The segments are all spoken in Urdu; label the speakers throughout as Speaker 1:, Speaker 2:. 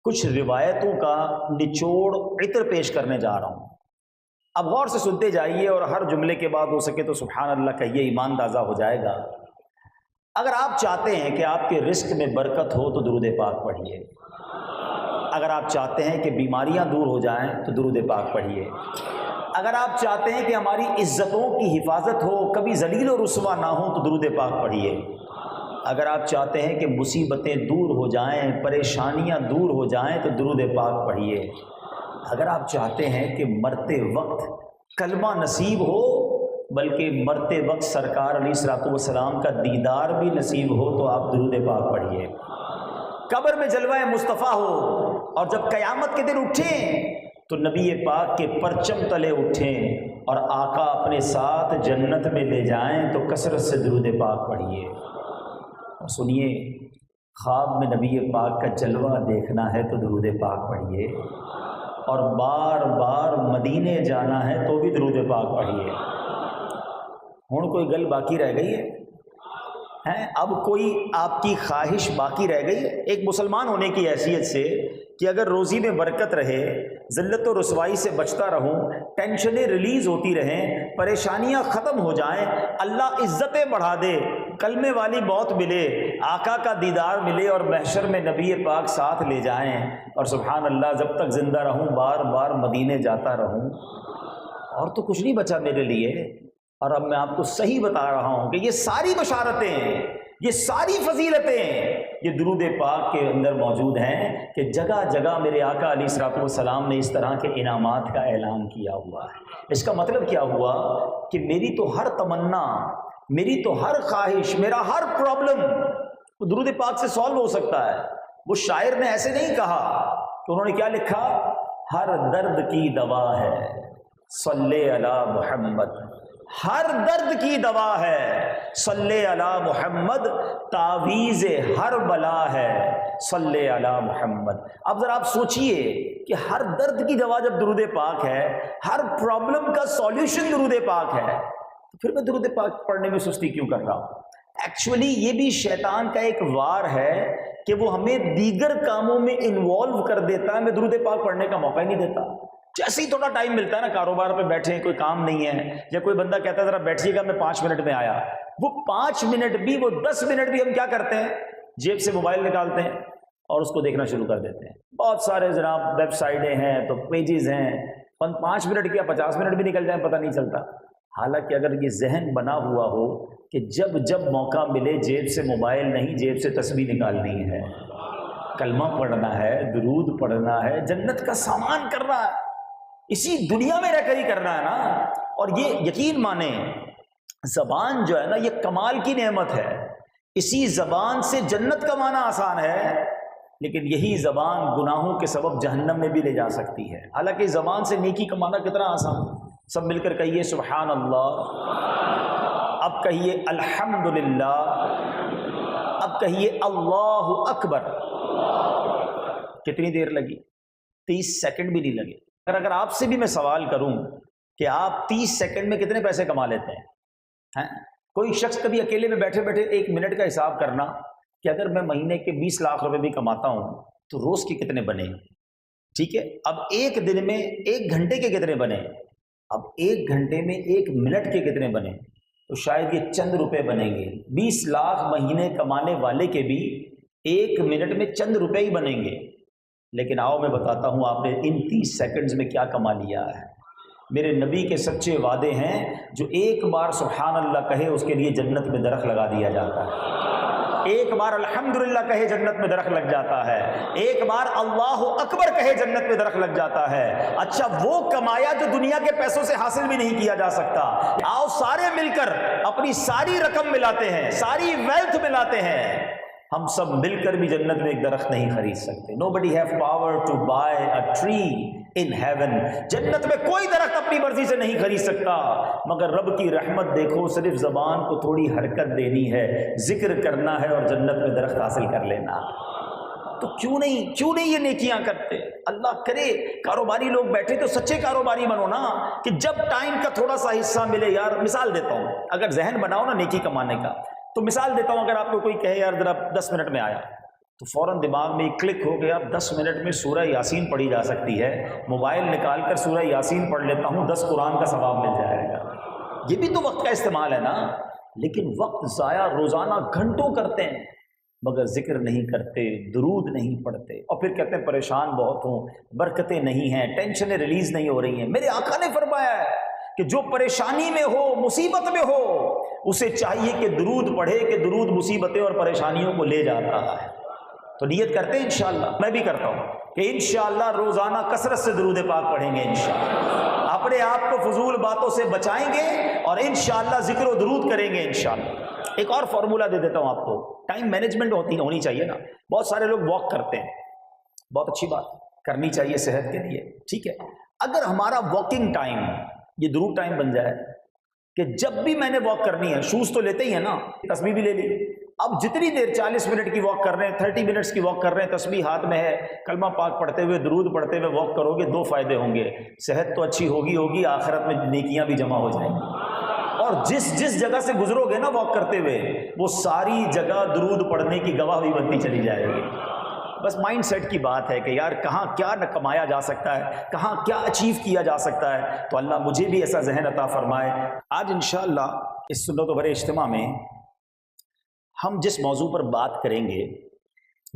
Speaker 1: کچھ روایتوں کا نچوڑ عطر پیش کرنے جا رہا ہوں. اب غور سے سنتے جائیے اور ہر جملے کے بعد ہو سکے تو سبحان اللہ کہیے، ایمان تازہ ہو جائے گا. اگر آپ چاہتے ہیں کہ آپ کے رزق میں برکت ہو تو درود پاک پڑھیے. اگر آپ چاہتے ہیں کہ بیماریاں دور ہو جائیں تو درود پاک پڑھیے. اگر آپ چاہتے ہیں کہ ہماری عزتوں کی حفاظت ہو، کبھی ذلیل و رسوا نہ ہو تو درود پاک پڑھیے. اگر آپ چاہتے ہیں کہ مصیبتیں دور ہو جائیں، پریشانیاں دور ہو جائیں تو درود پاک پڑھیے. اگر آپ چاہتے ہیں کہ مرتے وقت کلمہ نصیب ہو، بلکہ مرتے وقت سرکار علیہ الصلوۃ والسلام کا دیدار بھی نصیب ہو تو آپ درود پاک پڑھیے. قبر میں جلوہ مصطفیٰ ہو اور جب قیامت کے دن اٹھیں تو نبی پاک کے پرچم تلے اٹھیں اور آقا اپنے ساتھ جنت میں لے جائیں تو کثرت سے درود پاک پڑھیے. اور سنیے، خواب میں نبی پاک کا جلوہ دیکھنا ہے تو درود پاک پڑھیے، اور بار بار مدینے جانا ہے تو بھی درود پاک پڑھیے. ہوں کوئی گل باقی رہ گئی ہے؟ اب کوئی آپ کی خواہش باقی رہ گئی ہے ایک مسلمان ہونے کی حیثیت سے کہ اگر روزی میں برکت رہے، ذلت و رسوائی سے بچتا رہوں، ٹینشنیں ریلیز ہوتی رہیں، پریشانیاں ختم ہو جائیں، اللہ عزتیں بڑھا دے، کلمے والی موت ملے، آقا کا دیدار ملے اور محشر میں نبی پاک ساتھ لے جائیں، اور سبحان اللہ جب تک زندہ رہوں بار بار مدینے جاتا رہوں، اور تو کچھ نہیں بچا میرے لیے. اور اب میں آپ کو صحیح بتا رہا ہوں کہ یہ ساری بشارتیں، یہ ساری فضیلتیں یہ درود پاک کے اندر موجود ہیں کہ جگہ جگہ میرے آقا علیہ الصلوۃ والسلام نے اس طرح کے انعامات کا اعلان کیا ہوا ہے. اس کا مطلب کیا ہوا کہ میری تو ہر تمنا، میری تو ہر خواہش، میرا ہر پرابلم درود پاک سے سالو ہو سکتا ہے. وہ شاعر نے ایسے نہیں کہا کہ انہوں نے کیا لکھا، ہر درد کی دوا ہے صلی علی محمد، ہر درد کی دوا ہے صلی علی محمد، تعویذ ہر بلا ہے صلی علی محمد. اب ذرا آپ سوچئے کہ ہر درد کی دوا جب درود پاک ہے، ہر پرابلم کا سولوشن درود پاک ہے، تو پھر میں درود پاک پڑھنے میں سستی کیوں کر رہا ہوں؟ ایکچولی یہ بھی شیطان کا ایک وار ہے کہ وہ ہمیں دیگر کاموں میں انوالو کر دیتا ہے، میں درود پاک پڑھنے کا موقع ہی نہیں دیتا. جیسے ہی تھوڑا ٹائم ملتا ہے نا، کاروبار پہ بیٹھے ہیں، کوئی کام نہیں ہے، یا کوئی بندہ کہتا ہے ذرا بیٹھیے گا میں 5 منٹ میں آیا، وہ 5 منٹ بھی، وہ 10 منٹ بھی ہم کیا کرتے ہیں، جیب سے موبائل نکالتے ہیں اور اس کو دیکھنا شروع کر دیتے ہیں. بہت سارے جناب ویب سائٹیں ہیں تو پیجز ہیں، 5 منٹ کیا 50 منٹ بھی نکل جائیں پتہ نہیں چلتا. حالانکہ اگر یہ ذہن بنا ہوا ہو کہ جب جب موقع ملے جیب سے موبائل نہیں، جیب سے تسبیح نکالنی ہے، کلمہ پڑھنا ہے، درود پڑھنا ہے، جنت کا سامان کرنا ہے، اسی دنیا میں رہ کر ہی کرنا ہے نا. اور یہ یقین مانیں، زبان جو ہے نا یہ کمال کی نعمت ہے. اسی زبان سے جنت کمانا آسان ہے، لیکن یہی زبان گناہوں کے سبب جہنم میں بھی لے جا سکتی ہے. حالانکہ زبان سے نیکی کمانا کتنا آسان. سب مل کر کہیے سبحان اللہ، اب کہیے الحمدللہ، اب کہیے اللہ اکبر. کتنی دیر لگی؟ 30 سیکنڈ بھی نہیں لگے. اگر آپ سے بھی میں سوال کروں کہ آپ 30 سیکنڈ میں کتنے پیسے کما لیتے ہیں؟ کوئی شخص کبھی اکیلے میں بیٹھے بیٹھے 1 منٹ کا حساب کرنا کہ اگر میں مہینے کے 20 لاکھ روپے بھی کماتا ہوں تو روز کے کتنے بنے؟ ٹھیک ہے، اب ایک دن میں 1 گھنٹے کے کتنے بنے؟ اب 1 گھنٹے میں 1 منٹ کے کتنے بنے؟ تو شاید یہ چند روپے بنیں گے. 20 لاکھ مہینے کمانے والے کے بھی 1 منٹ میں چند روپے ہی بنیں گے. لیکن آؤ میں بتاتا ہوں آپ نے ان 30 سیکنڈز میں کیا کما لیا ہے. میرے نبی کے سچے وعدے ہیں، جو ایک بار سبحان اللہ کہے اس کے لیے جنت میں درخت لگا دیا جاتا ہے، ایک بار الحمدللہ کہے جنت میں درخت لگ جاتا ہے، ایک بار اللہ اکبر کہے جنت میں درخت لگ جاتا ہے. اچھا وہ کمایا جو دنیا کے پیسوں سے حاصل بھی نہیں کیا جا سکتا. آؤ سارے مل کر اپنی ساری رقم ملاتے ہیں، ساری ویلتھ ملاتے ہیں، ہم سب مل کر بھی جنت میں ایک درخت نہیں خرید سکتے. Nobody have power to buy a tree in heaven. جنت میں کوئی درخت اپنی مرضی سے نہیں خرید سکتا، مگر رب کی رحمت دیکھو، صرف زبان کو تھوڑی حرکت دینی ہے، ذکر کرنا ہے اور جنت میں درخت حاصل کر لینا. تو کیوں نہیں یہ نیکیاں کرتے؟ اللہ کرے کاروباری لوگ بیٹھے تو سچے کاروباری بنو نا، کہ جب ٹائم کا تھوڑا سا حصہ ملے. یار مثال دیتا ہوں، اگر ذہن بناؤ نا نیکی کمانے کا، تو مثال دیتا ہوں، اگر آپ کو کوئی کہے یار ذرا 10 منٹ میں آیا، تو فوراً دماغ میں کلک ہو گیا 10 منٹ میں سورہ یاسین پڑھی جا سکتی ہے، موبائل نکال کر سورہ یاسین پڑھ لیتا ہوں، 10 قرآن کا ثواب مل جائے گا۔ یہ بھی تو وقت کا استعمال ہے نا، لیکن وقت ضائع روزانہ گھنٹوں کرتے ہیں مگر ذکر نہیں کرتے، درود نہیں پڑھتے، اور پھر کہتے ہیں پریشان بہت ہوں، برکتیں نہیں ہیں، ٹینشنیں ریلیز نہیں ہو رہی ہیں۔ میرے آقا نے فرمایا ہے کہ جو پریشانی میں ہو، مصیبت میں ہو، اسے چاہیے کہ درود پڑھے، کہ درود مصیبتیں اور پریشانیوں کو لے جاتا ہے۔ تو نیت کرتے ہیں انشاءاللہ، میں بھی کرتا ہوں کہ انشاءاللہ روزانہ کثرت سے درود پاک پڑھیں گے، انشاءاللہ اپنے آپ کو فضول باتوں سے بچائیں گے اور انشاءاللہ ذکر و درود کریں گے انشاءاللہ۔ ایک اور فارمولہ دے دیتا ہوں آپ کو، ٹائم مینجمنٹ ہونی چاہیے نا۔ بہت سارے لوگ واک کرتے ہیں، بہت اچھی بات کرنی چاہیے صحت کے لیے، ٹھیک ہے۔ اگر ہمارا واکنگ ٹائم یہ درود ٹائم بن جائے کہ جب بھی میں نے واک کرنی ہے، شوز تو لیتے ہی ہیں نا، تسبیح بھی لے لی، اب جتنی دیر 40 منٹ کی واک کر رہے ہیں، 30 منٹس کی واک کر رہے ہیں، تسبیح ہاتھ میں ہے، کلمہ پاک پڑھتے ہوئے درود پڑھتے ہوئے واک کرو گے، 2 فائدے ہوں گے، صحت تو اچھی ہوگی، آخرت میں نیکیاں بھی جمع ہو جائیں گی، اور جس جگہ سے گزرو گے نا واک کرتے ہوئے، وہ ساری جگہ درود پڑھنے کی گواہ بھی بنتی چلی جائے گی۔ بس مائنڈ سیٹ کی بات ہے کہ یار کہاں کیا نہ کمایا جا سکتا ہے، کہاں کیا اچیو کیا جا سکتا ہے، تو اللہ مجھے بھی ایسا ذہن عطا فرمائے۔ آج انشاءاللہ اس سنت و بھرے اجتماع میں ہم جس موضوع پر بات کریں گے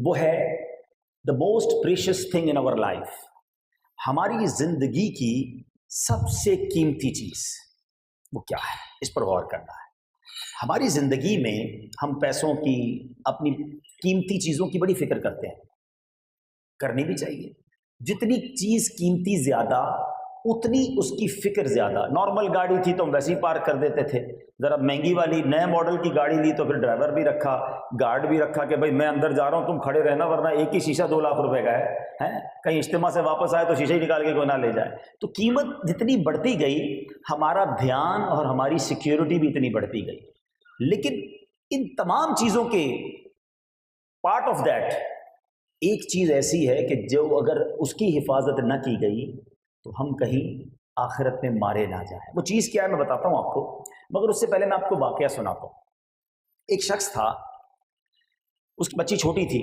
Speaker 1: وہ ہے the most precious thing in our life, ہماری زندگی کی سب سے قیمتی چیز وہ کیا ہے، اس پر غور کرنا ہے۔ ہماری زندگی میں ہم پیسوں کی، اپنی قیمتی چیزوں کی بڑی فکر کرتے ہیں، کرنی بھی چاہیے۔ جتنی چیز قیمتی زیادہ اتنی اس کی فکر زیادہ۔ نارمل گاڑی تھی تو ہم ویسے ہی پارک کر دیتے تھے، ذرا مہنگی والی نئے ماڈل کی گاڑی لی تو پھر ڈرائیور بھی رکھا، گارڈ بھی رکھا کہ بھائی میں اندر جا رہا ہوں، تم کھڑے رہنا، ورنہ ایک ہی شیشہ 2 لاکھ روپے کا ہے، کہیں اجتماع سے واپس آئے تو شیشہ ہی نکال کے کوئی نہ لے جائے۔ تو قیمت جتنی بڑھتی گئی، ہمارا دھیان اور ہماری سیکیورٹی بھی اتنی بڑھتی گئی۔ لیکن ان تمام چیزوں کے پارٹ آف دیٹ ایک چیز ایسی ہے کہ جو اگر اس کی حفاظت نہ کی گئی تو ہم کہیں آخرت میں مارے نہ جائیں۔ وہ چیز کیا ہے میں بتاتا ہوں آپ کو، مگر اس سے پہلے میں آپ کو واقعہ سناتا ہوں۔ ایک شخص تھا، اس کی بچی چھوٹی تھی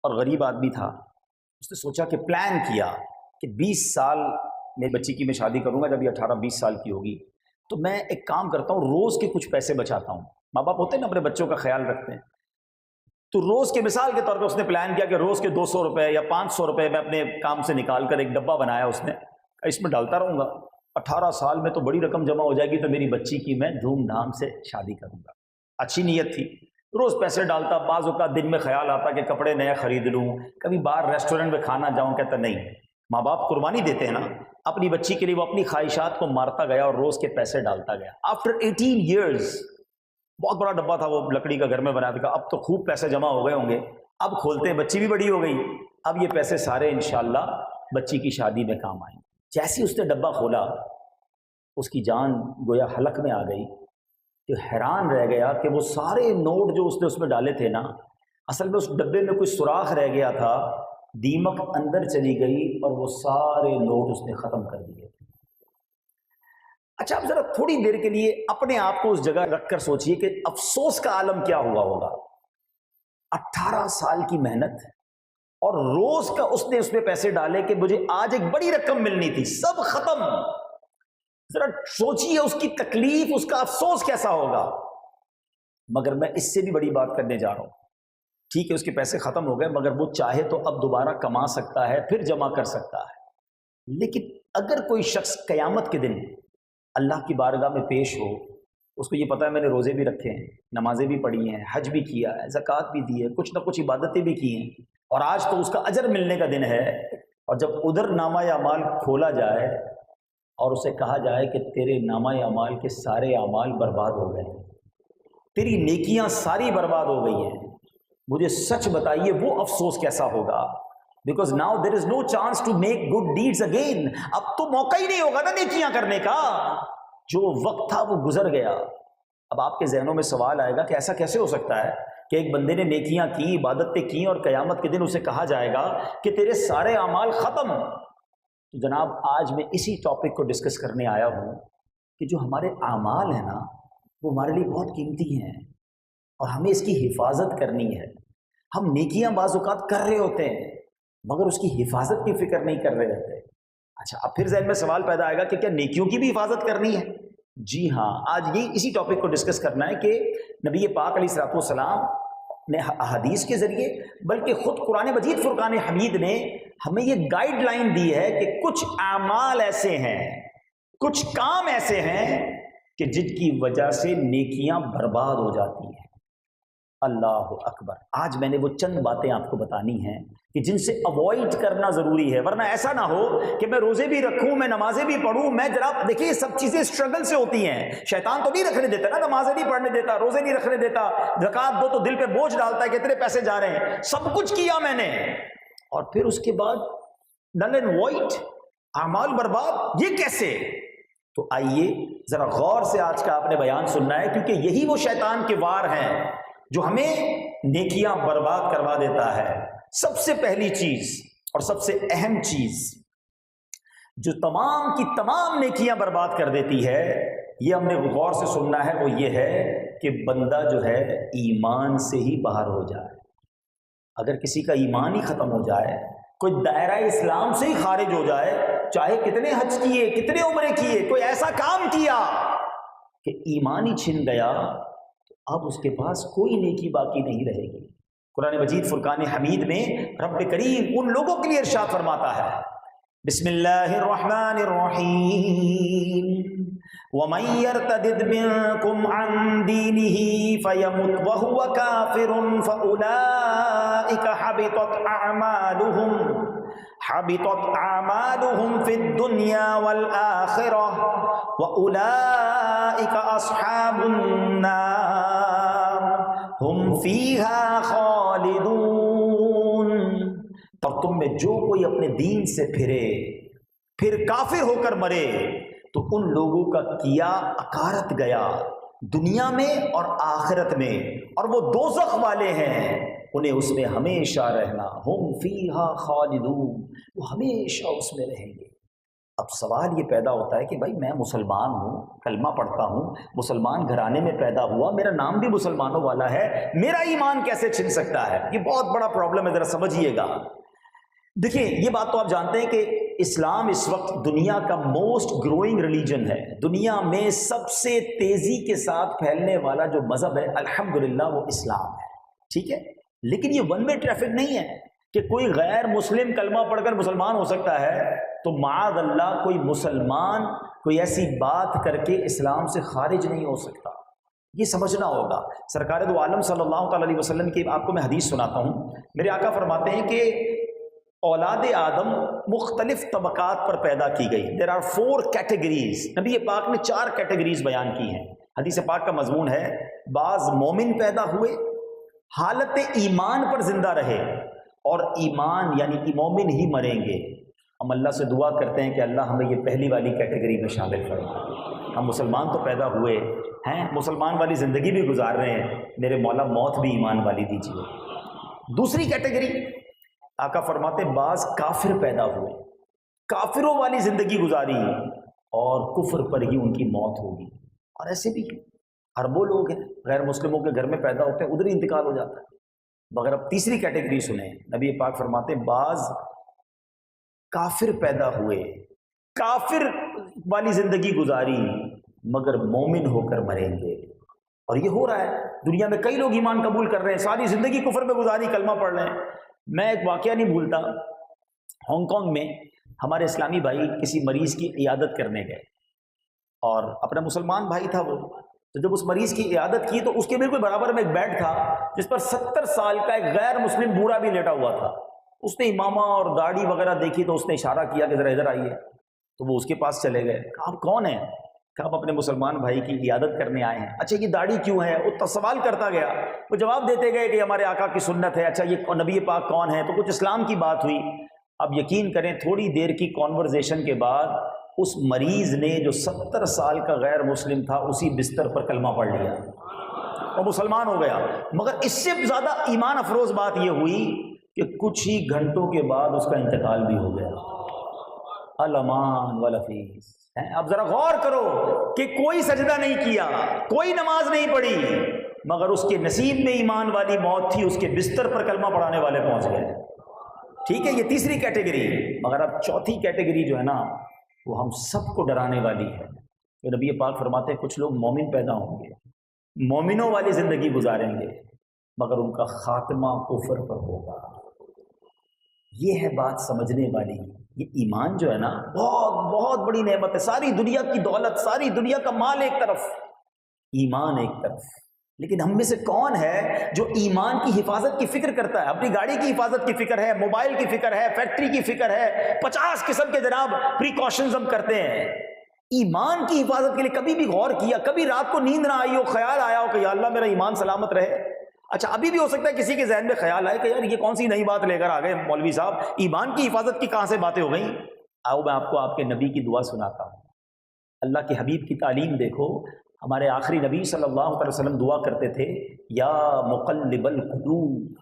Speaker 1: اور غریب آدمی تھا۔ اس نے سوچا کہ پلان کیا کہ 20 سال میں بچی کی میں شادی کروں گا، جب یہ 18-20 سال کی ہوگی تو میں ایک کام کرتا ہوں، روز کے کچھ پیسے بچاتا ہوں۔ ماں باپ ہوتے ہیں نا، اپنے بچوں کا خیال رکھتے ہیں، تو روز کے مثال کے طور پہ اس نے پلان کیا کہ روز کے 200 روپے یا 500 روپے میں اپنے کام سے نکال کر ایک ڈبہ بنایا، اس نے اس میں ڈالتا رہوں گا، 18 سال میں تو بڑی رقم جمع ہو جائے گی، تو میری بچی کی میں دھوم دھام سے شادی کروں گا۔ اچھی نیت تھی، روز پیسے ڈالتا۔ بعض اوقات دن میں خیال آتا کہ کپڑے نئے خرید لوں، کبھی باہر ریسٹورنٹ میں کھانا جاؤں، کہتا نہیں، ماں باپ قربانی دیتے ہیں نا اپنی بچی کے لیے، وہ اپنی خواہشات کو مارتا گیا اور روز کے پیسے ڈالتا گیا۔ آفٹر 18 ایئرز، بہت بڑا ڈبہ تھا وہ لکڑی کا، گھر میں بنا تھا، اب تو خوب پیسے جمع ہو گئے ہوں گے، اب کھولتے ہیں، بچی بھی بڑی ہو گئی، اب یہ پیسے سارے انشاءاللہ بچی کی شادی میں کام آئیں گے۔ جیسے اس نے ڈبہ کھولا، اس کی جان گویا حلق میں آ گئی، کہ حیران رہ گیا کہ وہ سارے نوٹ جو اس نے اس میں ڈالے تھے نا، اصل میں اس ڈبے میں کوئی سوراخ رہ گیا تھا، دیمک اندر چلی گئی اور وہ سارے نوٹ اس نے ختم کر دیے۔ اچھا، اب ذرا تھوڑی دیر کے لیے اپنے آپ کو اس جگہ رکھ کر سوچئے کہ افسوس کا عالم کیا ہوا ہوگا۔ 18 سال کی محنت اور روز کا اس نے اس میں پیسے ڈالے کہ مجھے آج ایک بڑی رقم ملنی تھی، سب ختم۔ ذرا سوچئے اس کی تکلیف، اس کا افسوس کیسا ہوگا۔ مگر میں اس سے بھی بڑی بات کرنے جا رہا ہوں۔ ٹھیک ہے، اس کے پیسے ختم ہو گئے، مگر وہ چاہے تو اب دوبارہ کما سکتا ہے، پھر جمع کر سکتا ہے۔ لیکن اگر کوئی شخص قیامت کے دن اللہ کی بارگاہ میں پیش ہو، اس کو یہ پتا ہے میں نے روزے بھی رکھے ہیں، نمازیں بھی پڑھی ہیں، حج بھی کیا ہے، زکوٰۃ بھی دی ہے، کچھ نہ کچھ عبادتیں بھی کی ہیں، اور آج تو اس کا اجر ملنے کا دن ہے، اور جب ادھر نامہ اعمال کھولا جائے اور اسے کہا جائے کہ تیرے نامہ اعمال کے سارے اعمال برباد ہو گئے، تیری نیکیاں ساری برباد ہو گئی ہیں، مجھے سچ بتائیے وہ افسوس کیسا ہوگا۔ Because now there is no chance to make good deeds again, اب تو موقع ہی نہیں ہوگا نا نیکیاں کرنے کا، جو وقت تھا وہ گزر گیا۔ اب آپ کے ذہنوں میں سوال آئے گا کہ ایسا کیسے ہو سکتا ہے کہ ایک بندے نے نیکیاں کی، عبادتیں کی، اور قیامت کے دن اسے کہا جائے گا کہ تیرے سارے اعمال ختم۔ تو جناب آج میں اسی ٹاپک کو ڈسکس کرنے آیا ہوں کہ جو ہمارے اعمال ہیں نا، وہ ہمارے لیے بہت قیمتی ہیں اور ہمیں اس کی حفاظت کرنی ہے۔ ہم نیکیاں بعض اوقات کر رہے ہوتے ہیں مگر اس کی حفاظت کی فکر نہیں کر رہے ہوتے. اچھا اب پھر ذہن میں سوال پیدا آئے گا کہ کیا نیکیوں کی بھی حفاظت کرنی ہے؟ جی ہاں، آج یہ اسی ٹاپک کو ڈسکس کرنا ہے کہ نبی پاک علیہ الصلوۃ والسلام نے حدیث کے ذریعے بلکہ خود قرآن مجید فرقان حمید نے ہمیں یہ گائیڈ لائن دی ہے کہ کچھ اعمال ایسے ہیں، کچھ کام ایسے ہیں کہ جن کی وجہ سے نیکیاں برباد ہو جاتی ہیں. اللہ اکبر. آج میں نے وہ چند باتیں آپ کو بتانی ہیں کہ جن سے اوائڈ کرنا ضروری ہے، ورنہ ایسا نہ ہو کہ میں روزے بھی رکھوں، میں نمازیں بھی پڑھوں. میں جناب دیکھیے یہ سب چیزیں اسٹرگل سے ہوتی ہیں. شیطان تو نہیں رکھنے دیتا نا، نمازیں نہیں پڑھنے دیتا، روزے نہیں رکھنے دیتا، زکوٰۃ دو تو دل پہ بوجھ ڈالتا ہے کہ اتنے پیسے جا رہے ہیں. سب کچھ کیا میں نے اور پھر اس کے بعد نل اینڈ وائٹ، اعمال برباد، یہ کیسے؟ تو آئیے ذرا غور سے آج کا آپ نے بیان سننا ہے، کیونکہ یہی وہ شیطان کے وار ہیں جو ہمیں نیکیاں برباد کروا دیتا ہے. سب سے پہلی چیز اور سب سے اہم چیز جو تمام کی تمام نیکیاں برباد کر دیتی ہے، یہ ہم نے غور سے سننا ہے، وہ یہ ہے کہ بندہ جو ہے ایمان سے ہی باہر ہو جائے. اگر کسی کا ایمان ہی ختم ہو جائے، کوئی دائرہ اسلام سے ہی خارج ہو جائے، چاہے کتنے حج کیے، کتنے عمرے کیے، کوئی ایسا کام کیا کہ ایمان ہی چھن گیا، اب اس کے پاس کوئی نیکی باقی نہیں رہے گی. قرآن مجید فرقان حمید میں رب کریم ان لوگوں کے لیے ارشاد فرماتا ہے، بسم اللہ الرحمن الرحیم، وَمَن يَرْتَدِدْ مِنكُمْ عَن دِينِهِ فَيَمُتْ وَهُوَ كَافِرٌ فَأُولَئِكَ حبطت اعمالهم فی الدنیا والآخرہ وَأُولَئِكَ أَصْحَابُ النَّارِ ہم فیہا خالدون. اور تم میں جو کوئی اپنے دین سے پھر کافر ہو کر مرے تو ان لوگوں کا کیا اکارت گیا دنیا میں اور آخرت میں، اور وہ دوزخ والے ہیں، انہیں اس میں ہمیشہ رہنا. ہم فیہا خالدون، وہ ہمیشہ اس میں رہیں گے. اب سوال یہ پیدا ہوتا ہے کہ بھائی میں مسلمان ہوں، کلمہ پڑھتا ہوں، مسلمان گھرانے میں پیدا ہوا، میرا نام بھی مسلمانوں والا ہے، میرا ایمان کیسے چھن سکتا ہے؟ یہ بہت بڑا پرابلم ہے، ذرا سمجھیے گا. دیکھیں یہ بات تو آپ جانتے ہیں کہ اسلام اس وقت دنیا کا موسٹ گروئنگ ریلیجن ہے. دنیا میں سب سے تیزی کے ساتھ پھیلنے والا جو مذہب ہے الحمدللہ وہ اسلام ہے. ٹھیک ہے، لیکن یہ ون وے ٹریفک نہیں ہے کہ کوئی غیر مسلم کلمہ پڑھ کر مسلمان ہو سکتا ہے تو معاذ اللہ کوئی مسلمان کوئی ایسی بات کر کے اسلام سے خارج نہیں ہو سکتا. یہ سمجھنا ہوگا. سرکار دو عالم صلی اللہ تعالی علیہ وسلم کی آپ کو میں حدیث سناتا ہوں. میرے آقا فرماتے ہیں کہ اولاد آدم مختلف طبقات پر پیدا کی گئی. There are 4 categories. نبی پاک نے 4 کیٹیگریز بیان کی ہیں. حدیث پاک کا مضمون ہے بعض مومن پیدا ہوئے، حالت ایمان پر زندہ رہے، اور ایمان یعنی مومن ہی مریں گے. ہم اللہ سے دعا کرتے ہیں کہ اللہ ہمیں یہ پہلی والی کیٹیگری میں شامل فرما. ہم مسلمان تو پیدا ہوئے ہیں، مسلمان والی زندگی بھی گزار رہے ہیں، میرے مولا موت بھی ایمان والی دیجیے. دوسری کیٹیگری آقا فرماتے بعض کافر پیدا ہوئے، کافروں والی زندگی گزاری اور کفر پر ہی ان کی موت ہوگی. اور ایسے بھی اربوں لوگ ہیں غیر مسلموں کے گھر میں پیدا ہوتے ہیں، ادھر ہی انتقال ہو جاتا ہے. مگر اب تیسری کیٹیگری سنیں، نبی پاک فرماتے بعض کافر پیدا ہوئے، کافر والی زندگی گزاری مگر مومن ہو کر مریں گے. اور یہ ہو رہا ہے دنیا میں، کئی لوگ ایمان قبول کر رہے ہیں، ساری زندگی کفر میں گزاری، کلمہ پڑھ رہے ہیں. میں ایک واقعہ نہیں بھولتا، ہانگ کانگ میں ہمارے اسلامی بھائی کسی مریض کی عیادت کرنے گئے، اور اپنا مسلمان بھائی تھا وہ. تو جب اس مریض کی عیادت کی تو اس کے بالکل برابر میں ایک بیڈ تھا جس پر 70 سال کا ایک غیر مسلم بوڑھا بھی لیٹا ہوا تھا. اس نے امامہ اور داڑھی وغیرہ دیکھی تو اس نے اشارہ کیا کہ ذرا ادھر آئیے. تو وہ اس کے پاس چلے گئے. کہا آپ کون ہیں؟ کہا آپ اپنے مسلمان بھائی کی عیادت کرنے آئے ہیں. اچھا یہ داڑھی کیوں ہے؟ وہ سوال کرتا گیا، وہ جواب دیتے گئے کہ ہمارے آقا کی سنت ہے. اچھا یہ نبی پاک کون ہے؟ تو کچھ اسلام کی بات ہوئی. اب یقین کریں تھوڑی دیر کی کانورزیشن کے بعد اس مریض نے جو 70 سال کا غیر مسلم تھا اسی بستر پر کلمہ پڑھ لیا اور مسلمان ہو گیا. مگر اس سے زیادہ ایمان افروز بات یہ ہوئی کہ کچھ ہی گھنٹوں کے بعد اس کا انتقال بھی ہو گیا. الامان والفیس. اب ذرا غور کرو کہ کوئی سجدہ نہیں کیا، کوئی نماز نہیں پڑھی، مگر اس کے نصیب میں ایمان والی موت تھی، اس کے بستر پر کلمہ پڑھانے والے پہنچ گئے. ٹھیک ہے، یہ تیسری کیٹیگری. مگر اب چوتھی کیٹیگری جو ہے نا وہ ہم سب کو ڈرانے والی ہے. تو نبی پاک فرماتے ہیں کچھ لوگ مومن پیدا ہوں گے، مومنوں والی زندگی گزاریں گے، مگر ان کا خاتمہ کفر پر ہوگا. یہ ہے بات سمجھنے والی. یہ ایمان جو ہے نا بہت بہت بڑی نعمت ہے. ساری دنیا کی دولت، ساری دنیا کا مال ایک طرف، ایمان ایک طرف. لیکن ہم میں سے کون ہے جو ایمان کی حفاظت کی فکر کرتا ہے؟ اپنی گاڑی کی حفاظت کی فکر ہے، موبائل کی فکر ہے، فیکٹری کی فکر ہے، 50 قسم کے جناب پریکاشنز ہم کرتے ہیں. ایمان کی حفاظت کے لیے کبھی بھی غور کیا؟ کبھی رات کو نیند نہ آئی ہو، خیال آیا ہو کہ یا اللہ میرا ایمان سلامت رہے؟ اچھا ابھی بھی ہو سکتا ہے کسی کے ذہن میں خیال آئے کہ یار یہ کون سی نئی بات لے کر آ گئے مولوی صاحب، ایمان کی حفاظت کی کہاں سے باتیں ہو گئیں؟ آؤ میں آپ کو آپ کے نبی کی دعا سناتا ہوں. اللہ کے حبیب کی تعلیم دیکھو. ہمارے آخری نبی صلی اللہ علیہ وسلم دعا کرتے تھے، یا مقلب القلوب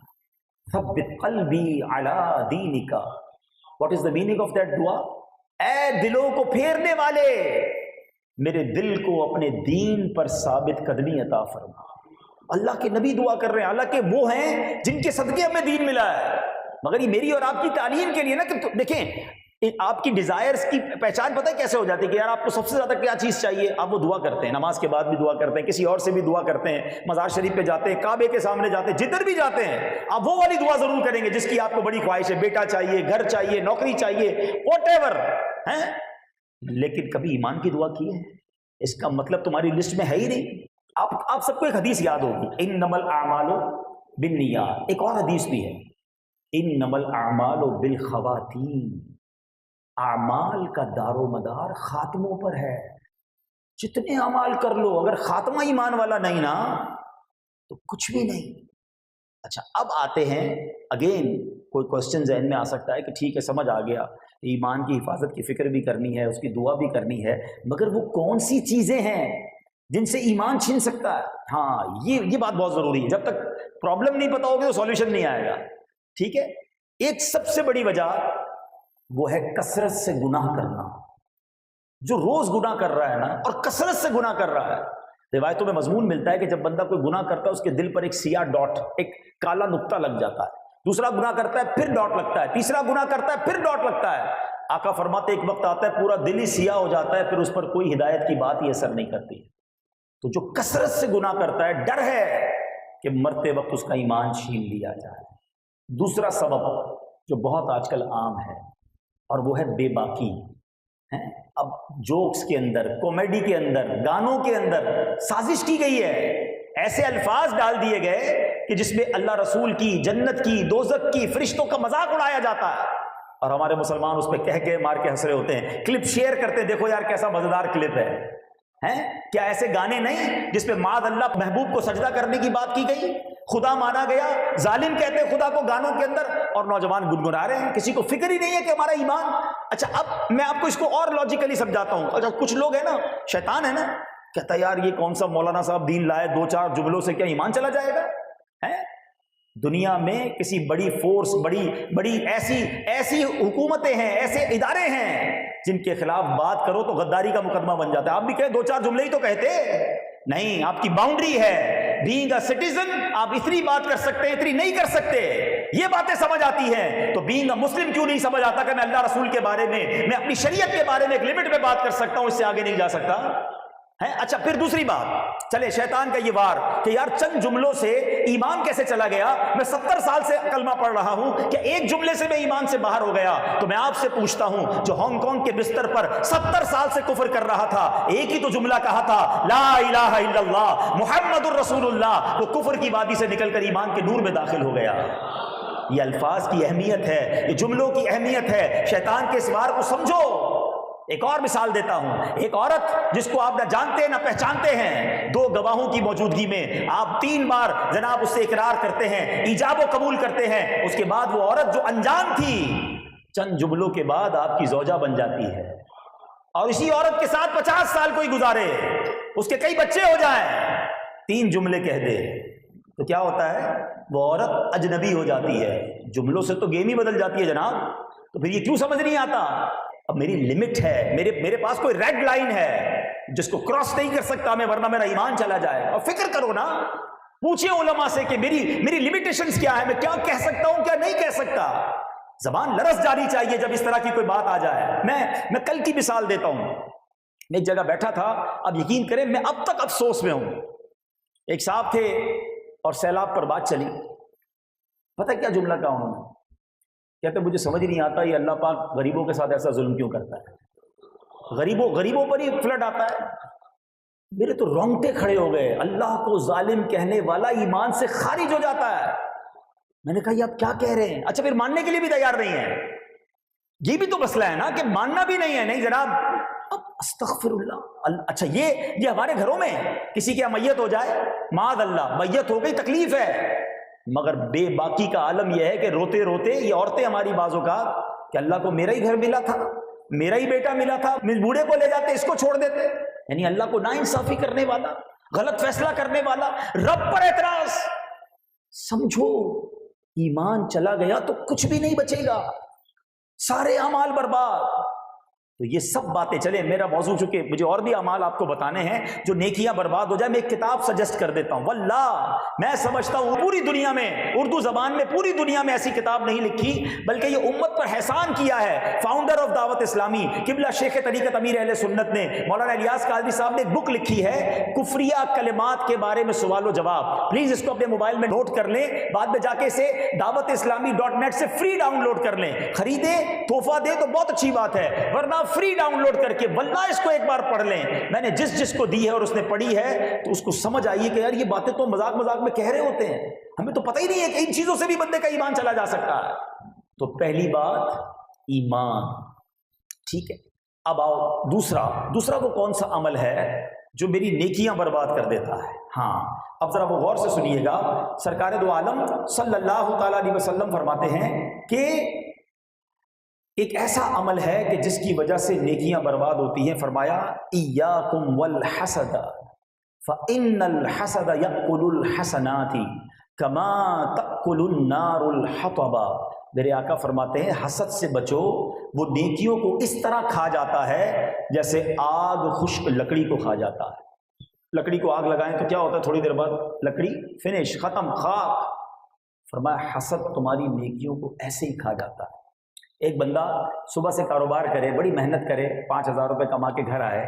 Speaker 1: ثبت قلبی علی دینک. What is the meaning of that دعا؟ اے دلوں کو پھیرنے والے، میرے دل کو اپنے دین پر ثابت قدمی عطا فرما. اللہ کے نبی دعا کر رہے ہیں، اللہ کے وہ ہیں جن کے صدقے ہمیں دین ملا ہے. مگر یہ میری اور آپ کی تعلیم کے لیے نا، کہ دیکھیں آپ کی ڈیزائرز کی پہچان پتہ ہے کیسے ہو جاتی ہے کہ یار آپ کو سب سے زیادہ کیا چیز چاہیے، آپ وہ دعا کرتے ہیں. نماز کے بعد بھی دعا کرتے ہیں، کسی اور سے بھی دعا کرتے ہیں، مزار شریف پہ جاتے ہیں، کعبے کے سامنے جاتے ہیں، جدھر بھی جاتے ہیں آپ وہ والی دعا ضرور کریں گے جس کی آپ کو بڑی خواہش ہے. بیٹا چاہیے، گھر چاہیے، نوکری چاہیے، واٹ ایور ہے. لیکن کبھی ایمان کی دعا کی ہے؟ اس کا مطلب تمہاری لسٹ میں ہے ہی نہیں. آپ سب کو ایک حدیث یاد ہوگی، انما الاعمال بالنیات. ایک اور حدیث بھی ہے، انما الاعمال بالخواتیم. اعمال کا دار و مدار خاتموں پر ہے. جتنے اعمال کر لو اگر خاتمہ ایمان والا نہیں نا تو کچھ بھی نہیں. اچھا اب آتے ہیں اگین، کوئی کوشچن ذہن میں آ سکتا ہے کہ ٹھیک ہے سمجھ آ گیا، ایمان کی حفاظت کی فکر بھی کرنی ہے، اس کی دعا بھی کرنی ہے، مگر وہ کون سی چیزیں ہیں جن سے ایمان چھن سکتا ہے؟ ہاں یہ بات بہت ضروری ہے. جب تک پرابلم نہیں پتا ہوگی تو سولوشن نہیں آئے گا. ٹھیک ہے، ایک سب سے بڑی وجہ وہ ہے کثرت سے گناہ کرنا. جو روز گناہ کر رہا ہے نا اور کثرت سے گناہ کر رہا ہے، روایتوں میں مضمون ملتا ہے کہ جب بندہ کوئی گناہ کرتا ہے اس کے دل پر ایک سیاہ ڈاٹ، ایک کالا نقطہ لگ جاتا ہے. دوسرا گناہ کرتا ہے پھر ڈاٹ لگتا ہے، تیسرا گناہ کرتا ہے پھر ڈاٹ لگتا ہے. آقا فرماتے ایک وقت آتا ہے پورا دل ہی سیاہ ہو جاتا ہے، پھر اس پر کوئی ہدایت کی بات ہی اثر نہیں کرتی. تو جو کثرت سے گناہ کرتا ہے، ڈر ہے کہ مرتے وقت اس کا ایمان چھین لیا جائے. دوسرا سبب جو بہت آج کل عام ہے اور وہ ہے بے باکی. اب جوکس کے اندر، کامیڈی کے اندر، گانوں کے اندر سازش کی گئی ہے، ایسے الفاظ ڈال دیے گئے کہ جس میں اللہ رسول کی، جنت کی، دوزخ کی، فرشتوں کا مذاق اڑایا جاتا ہے. اور ہمارے مسلمان اس پہ کہہ کے مار کے ہنس رہے ہوتے ہیں، کلپ شیئر کرتے ہیں، دیکھو یار کیسا مزیدار کلپ ہے. کیا ایسے گانے نہیں جس پہ معاذ اللہ محبوب کو سجدہ کرنے کی بات کی گئی، خدا مانا گیا، ظالم کہتے ہیں خدا کو گانوں کے اندر، اور نوجوان گنگنا رہے ہیں، کسی کو فکر ہی نہیں ہے کہ ہمارا ایمان. اچھا اب میں آپ کو اس کو اور لاجیکلی سمجھاتا ہوں. اچھا کچھ لوگ ہیں نا، شیطان ہے نا، کہتا ہے یار یہ کون سا مولانا صاحب دین لائے، 2-4 جملوں سے کیا ایمان چلا جائے گا؟ دنیا میں کسی بڑی فورس، بڑی ایسی حکومتیں ہیں، ایسے ادارے ہیں جن کے خلاف بات کرو تو غداری کا مقدمہ بن جاتا ہے. آپ بھی کہیں 2-4 جملے ہی تو کہتے نہیں، آپ کی باؤنڈری ہے. بینگ اے سٹیزن آپ اتنی بات کر سکتے ہیں، اتنی نہیں کر سکتے. یہ باتیں سمجھ آتی ہیں تو بینگ اے مسلم کیوں نہیں سمجھ آتا کہ میں اللہ رسول کے بارے میں اپنی شریعت کے بارے میں ایک لمٹ میں بات کر سکتا ہوں، اس سے آگے نہیں جا سکتا. اچھا پھر دوسری بات، چلے شیطان کا یہ وار کہ یار چند جملوں سے ایمان کیسے چلا گیا؟ میں 70 سال سے کلمہ پڑھ رہا ہوں کہ ایک جملے سے میں ایمان سے باہر ہو گیا. تو میں آپ سے پوچھتا ہوں، جو ہانگ کانگ کے بستر پر 70 سال سے کفر کر رہا تھا، ایک ہی تو جملہ کہا تھا، لا الہ الا اللہ محمد الرسول اللہ، وہ کفر کی وادی سے نکل کر ایمان کے نور میں داخل ہو گیا. یہ الفاظ کی اہمیت ہے، یہ جملوں کی اہمیت ہے. شیطان کے اس وار کو سمجھو. ایک اور مثال دیتا ہوں، ایک عورت جس کو آپ نہ جانتے نہ پہچانتے ہیں، 2 گواہوں کی موجودگی میں آپ 3 بار جناب اس سے اقرار کرتے ہیں، ایجاب و قبول کرتے ہیں. اس کے بعد وہ عورت جو انجان تھی چند جملوں کے بعد آپ کی زوجہ بن جاتی ہے، اور اسی عورت کے ساتھ 50 سال کوئی گزارے، اس کے کئی بچے ہو جائیں، 3 جملے کہہ دے تو کیا ہوتا ہے؟ وہ عورت اجنبی ہو جاتی ہے. جملوں سے تو گیم ہی بدل جاتی ہے جناب. تو پھر یہ کیوں سمجھ نہیں آتا؟ اب میری لمٹ ہے، میرے پاس کوئی ریڈ لائن ہے جس کو کراس نہیں کر سکتا میں، ورنہ میرا ایمان چلا جائے. اور فکر کرو نا، پوچھیں علماء سے کہ میری لمیٹیشنز کیا ہے، میں کیا کہہ سکتا ہوں کیا نہیں کہہ سکتا. زبان لرز جاری چاہیے جب اس طرح کی کوئی بات آ جائے. میں کل کی مثال دیتا ہوں. میں ایک جگہ بیٹھا تھا، اب یقین کریں میں اب تک افسوس میں ہوں. ایک صاحب تھے اور سیلاب پر بات چلی. پتہ کیا جملہ کہا انہوں نے؟ کہتے مجھے سمجھ نہیں آتا یہ اللہ پاک غریبوں کے ساتھ ایسا ظلم کیوں کرتا ہے، غریبوں پر ہی فلڈ آتا ہے. میرے تو رونگٹے کھڑے ہو گئے. اللہ کو ظالم کہنے والا ایمان سے خارج ہو جاتا ہے. میں نے کہا یہ آپ کیا کہہ رہے ہیں؟ اچھا پھر ماننے کے لیے بھی تیار نہیں ہے. یہ بھی تو مسئلہ ہے نا کہ ماننا بھی نہیں ہے. نہیں جناب، اب استغفر اللہ. اچھا یہ ہمارے گھروں میں کسی کی میت ہو جائے، معاذ اللہ میت ہو گئی تکلیف ہے، مگر بے باکی کا عالم یہ ہے کہ روتے روتے یہ عورتیں ہماری بعض اوقات کہ اللہ کو میرا ہی گھر ملا تھا، میرا ہی بیٹا ملا تھا، اس بوڑھے کو لے جاتے اس کو چھوڑ دیتے. یعنی اللہ کو ناانصافی کرنے والا، غلط فیصلہ کرنے والا، رب پر اعتراض. سمجھو ایمان چلا گیا تو کچھ بھی نہیں بچے گا، سارے اعمال برباد. تو یہ سب باتیں چلیں، میرا موضوع چونکہ مجھے اور بھی اعمال آپ کو بتانے ہیں جو نیکیاں برباد ہو جائے. میں ایک کتاب سجیسٹ کر دیتا ہوں. واللہ میں سمجھتا ہوں پوری دنیا میں، اردو زبان میں پوری دنیا میں ایسی کتاب نہیں لکھی، بلکہ یہ امت پر احسان کیا ہے فاؤنڈر آف دعوت اسلامی قبلہ شیخ طریقت امیر اہل سنت نے، مولانا الیاس قادری صاحب نے ایک بک لکھی ہے کفریہ کلمات کے بارے میں سوال و جواب. پلیز اس کو اپنے موبائل میں نوٹ کر لیں، بعد میں جا کے اسے dawatIslami.net سے فری ڈاؤن لوڈ کر لیں. خریدیں، تحفہ دیں تو بہت اچھی بات ہے، ورنہ فری ڈاؤن لوڈ کر کے واللہ اس کو ایک بار پڑھ لیں. میں نے جس کو دی ہے اور اس نے پڑھی ہے تو اس کو سمجھ آئیے کہ یار یہ باتیں تو مذاق میں کہہ رہے ہوتے ہیں، ہمیں تو پتہ ہی نہیں ہے کہ ان چیزوں سے بھی بندے کا ایمان چلا جا سکتا ہے. تو پہلی بات ایمان، ٹھیک ہے. اب آؤ دوسرا وہ کون سا عمل ہے جو میری نیکیاں برباد کر دیتا ہے. ہاں اب ذرا وہ غور سے سنیے گا. سرکار دو عالم صلی اللہ تعالی علیہ وسلم فرماتے ہیں کہ ایک ایسا عمل ہے کہ جس کی وجہ سے نیکیاں برباد ہوتی ہیں. فرمایا ایاکم والحسد فإن الحسد یأکل الحسنات کما تأکل النار الحطب. میرے آقا فرماتے ہیں حسد سے بچو، وہ نیکیوں کو اس طرح کھا جاتا ہے جیسے آگ خشک لکڑی کو کھا جاتا ہے. لکڑی کو آگ لگائیں تو کیا ہوتا ہے؟ تھوڑی دیر بعد لکڑی فنش، ختم، خاک. فرمایا حسد تمہاری نیکیوں کو ایسے ہی کھا جاتا ہے. ایک بندہ صبح سے کاروبار کرے، بڑی محنت کرے، 5,000 روپے کما کے گھر آئے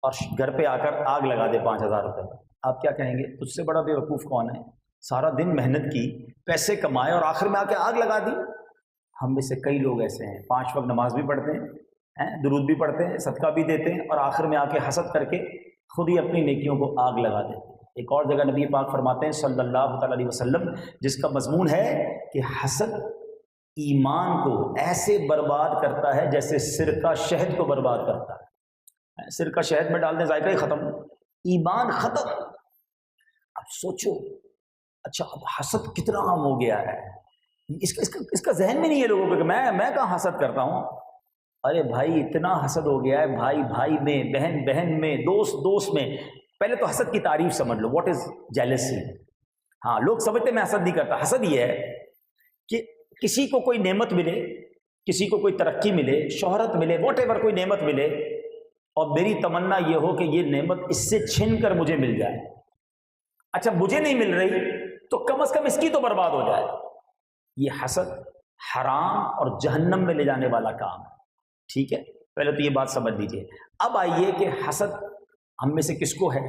Speaker 1: اور گھر پہ آ کر آگ لگا دے 5,000 روپے. آپ کیا کہیں گے؟ تجھ سے بڑا بے وقوف کون ہے؟ سارا دن محنت کی، پیسے کمائے اور آخر میں آ کے آگ لگا دی. ہم میں سے کئی لوگ ایسے ہیں 5 وقت نماز بھی پڑھتے ہیں، درود بھی پڑھتے ہیں، صدقہ بھی دیتے ہیں، اور آخر میں آ کے حسد کر کے خود ہی اپنی نیکیوں کو آگ لگا دیتے ہیں. ایک اور جگہ نبی پاک فرماتے ہیں صلی اللہ تعالی علیہ وسلم، جس کا مضمون ہے کہ حسد ایمان کو ایسے برباد کرتا ہے جیسے سرکہ شہد کو برباد کرتا ہے. سرکہ شہد میں ڈال دیں ذائقہ ہی ختم، ایمان ختم. اب سوچو، اچھا اب حسد کتنا عام ہو گیا ہے. اس کا ذہن میں نہیں ہے لوگوں کو کہ میں کہاں حسد کرتا ہوں. ارے بھائی اتنا حسد ہو گیا ہے، بھائی میں، بہن میں، دوست میں. پہلے تو حسد کی تعریف سمجھ لو، واٹ از جیلسی. ہاں لوگ سمجھتے میں حسد نہیں کرتا. حسد یہ ہے کہ کسی کو کوئی نعمت ملے، کسی کو کوئی ترقی ملے، شہرت ملے، واٹ ایور کوئی نعمت ملے، اور میری تمنا یہ ہو کہ یہ نعمت اس سے چھن کر مجھے مل جائے. اچھا مجھے نہیں مل رہی تو کم از کم اس کی تو برباد ہو جائے. یہ حسد حرام اور جہنم میں لے جانے والا کام ہے. ٹھیک ہے، پہلے تو یہ بات سمجھ لیجیے. اب آئیے کہ حسد ہم میں سے کس کو ہے.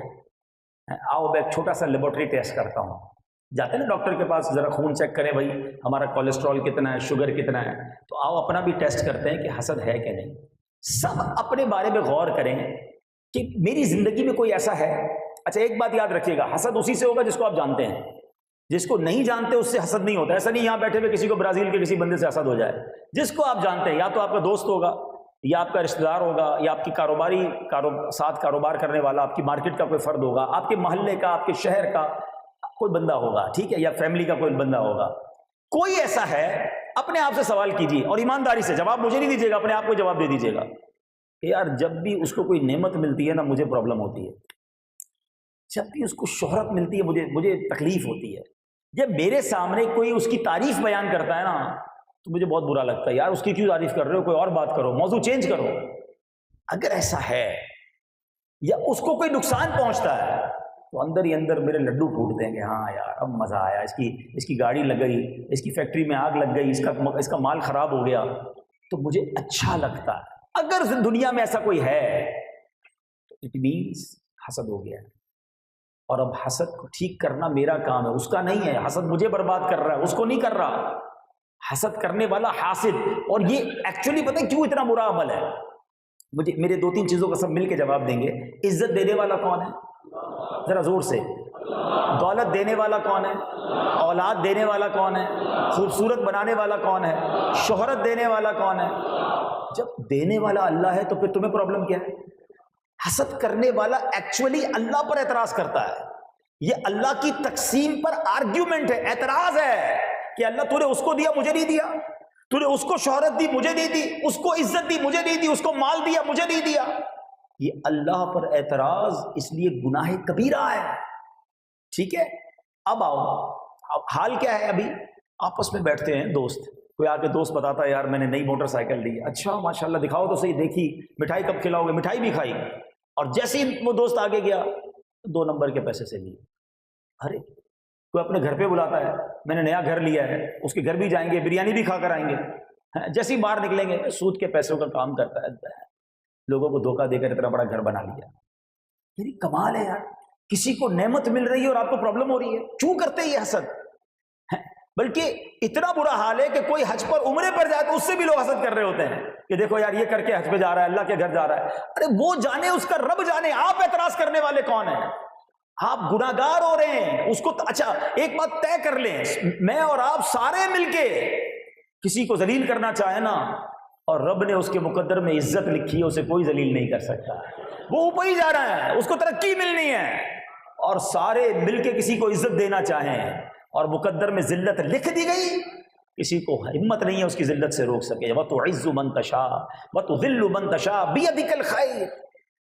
Speaker 1: آؤ میں ایک چھوٹا سا لیبورٹری ٹیسٹ کرتا ہوں. جاتے ہیں نا ڈاکٹر کے پاس، ذرا خون چیک کریں بھائی ہمارا کولیسٹرول کتنا ہے، شوگر کتنا ہے. تو آؤ اپنا بھی ٹیسٹ کرتے ہیں کہ حسد ہے کہ نہیں. سب اپنے بارے میں غور کریں کہ میری زندگی میں کوئی ایسا ہے. اچھا ایک بات یاد رکھیے گا، حسد اسی سے ہوگا جس کو آپ جانتے ہیں. جس کو نہیں جانتے اس سے حسد نہیں ہوتا. ایسا نہیں یہاں بیٹھے ہوئے کسی کو برازیل کے کسی بندے سے حسد ہو جائے. جس کو آپ جانتے ہیں، یا تو آپ کا دوست ہوگا، یا آپ کا رشتہ دار ہوگا، یا آپ کی ساتھ کاروبار کرنے والا، آپ کی مارکیٹ کا کوئی فرد ہوگا، آپ کے محلے کا، آپ کے شہر کا کوئی بندہ ہوگا، ٹھیک ہے، یا فیملی کا کوئی بندہ ہوگا. کوئی ایسا ہے، اپنے آپ سے سوال کیجیے اور ایمانداری سے جواب مجھے نہیں دیجیے گا، اپنے آپ کو جواب دے دیجیے گا کہ یار جب بھی اس کو کوئی نعمت ملتی ہے نا مجھے پرابلم ہوتی ہے. جب بھی اس کو شہرت ملتی ہے مجھے تکلیف ہوتی ہے. جب میرے سامنے کوئی اس کی تعریف بیان کرتا ہے نا تو مجھے بہت برا لگتا ہے. یار اس کی کیوں تعریف کر رہے ہو، کوئی اور بات کرو، موضوع چینج کرو. اگر ایسا ہے یا اس کو کوئی نقصان پہنچتا ہے تو اندر ہی اندر میرے لڈو پھوٹتے ہیں کہ ہاں یار اب مزہ آیا، اس کی گاڑی لگ گئی، اس کی فیکٹری میں آگ لگ گئی، اس کا مال خراب ہو گیا، تو مجھے اچھا لگتا ہے۔ اگر دنیا میں ایسا کوئی ہے تو اٹ مینس حسد ہو گیا ہے، اور اب حسد کو ٹھیک کرنا میرا کام ہے، اس کا نہیں ہے۔ حسد مجھے برباد کر رہا ہے، اس کو نہیں کر رہا۔ حسد کرنے والا حاسد، اور یہ ایکچولی پتہ ہے کیوں اتنا برا عمل ہے؟ مجھے میرے 2-3 چیزوں کا سب مل کے جواب دیں گے۔ عزت دینے والا کون ہے؟ ذرا زور سے۔ دولت دینے والا کون ہے؟ اولاد دینے والا کون ہے؟ خوبصورت بنانے والا کون ہے؟ شہرت دینے والا کون ہے؟ جب دینے والا اللہ ہے تو پھر تمہیں پرابلم کیا ہے؟ حسد کرنے والا ایکچولی اللہ پر اعتراض کرتا ہے، یہ اللہ کی تقسیم پر آرگیومنٹ ہے، اعتراض ہے کہ اللہ تو نے اس کو دیا مجھے نہیں دیا، تو نے اس کو شہرت دی مجھے نہیں دی، اس کو عزت دی مجھے نہیں دی، اس کو مال دیا مجھے نہیں دیا۔ یہ اللہ پر اعتراض اس لیے گناہ کبیرہ ہے، ٹھیک ہے؟ اب آؤ، اب حال کیا ہے؟ ابھی آپس میں بیٹھتے ہیں دوست، کوئی آ کے دوست بتاتا ہے یار میں نے نئی موٹر سائیکل لی، اچھا ماشاءاللہ دکھاؤ تو صحیح، دیکھی، مٹھائی کب کھلاؤ گے؟ مٹھائی بھی کھائی، اور جیسے ہی وہ دوست آگے گیا 2 نمبر کے پیسے سے لیے۔ ارے کوئی اپنے گھر پہ بلاتا ہے، میں نے نیا گھر لیا ہے، اس کے گھر بھی جائیں گے، بریانی بھی کھا کر آئیں گے، جیسے ہی باہر نکلیں گے سود کے پیسوں کا کام کرتا ہے، لوگوں کو دھوکہ دے کر اتنا بڑا گھر بنا لیا۔ یعنی کمال ہے یار، کسی کو نعمت مل رہی ہے اور آپ کو پرابلم ہو رہی ہے، کیوں کرتے ہیں یہ حسد؟ بلکہ اتنا برا حال ہے کہ کوئی حج پر عمرے پر جائے تو اس سے بھی لوگ حسد کر رہے ہوتے ہیں کہ دیکھو یار یہ کر کے حج پہ جا رہا ہے، اللہ کے گھر جا رہا ہے۔ ارے وہ جانے، اس کا رب جانے، آپ اعتراض کرنے والے کون ہیں؟ آپ گناہگار ہو رہے ہیں اس کو۔ اچھا ایک بات طے کر لیں، میں اور آپ سارے مل کے کسی کو ذلیل کرنا چاہیں نا، اور رب نے اس کے مقدر میں عزت لکھی ہے، اسے کوئی ذلیل نہیں کر سکتا، وہ اوپر ہی جا رہا ہے، اس کو ترقی ملنی ہے، اور سارے مل کے کسی کو عزت دینا چاہیں اور مقدر میں ذلت لکھ دی گئی، کسی کو ہمت نہیں ہے اس کی ذلت سے روک سکے۔ وَتُعِزُّ مَن تَشَاءُ وَتُذِلُّ مَن تَشَاءُ بِيَدِكَ الْخَيْرُ۔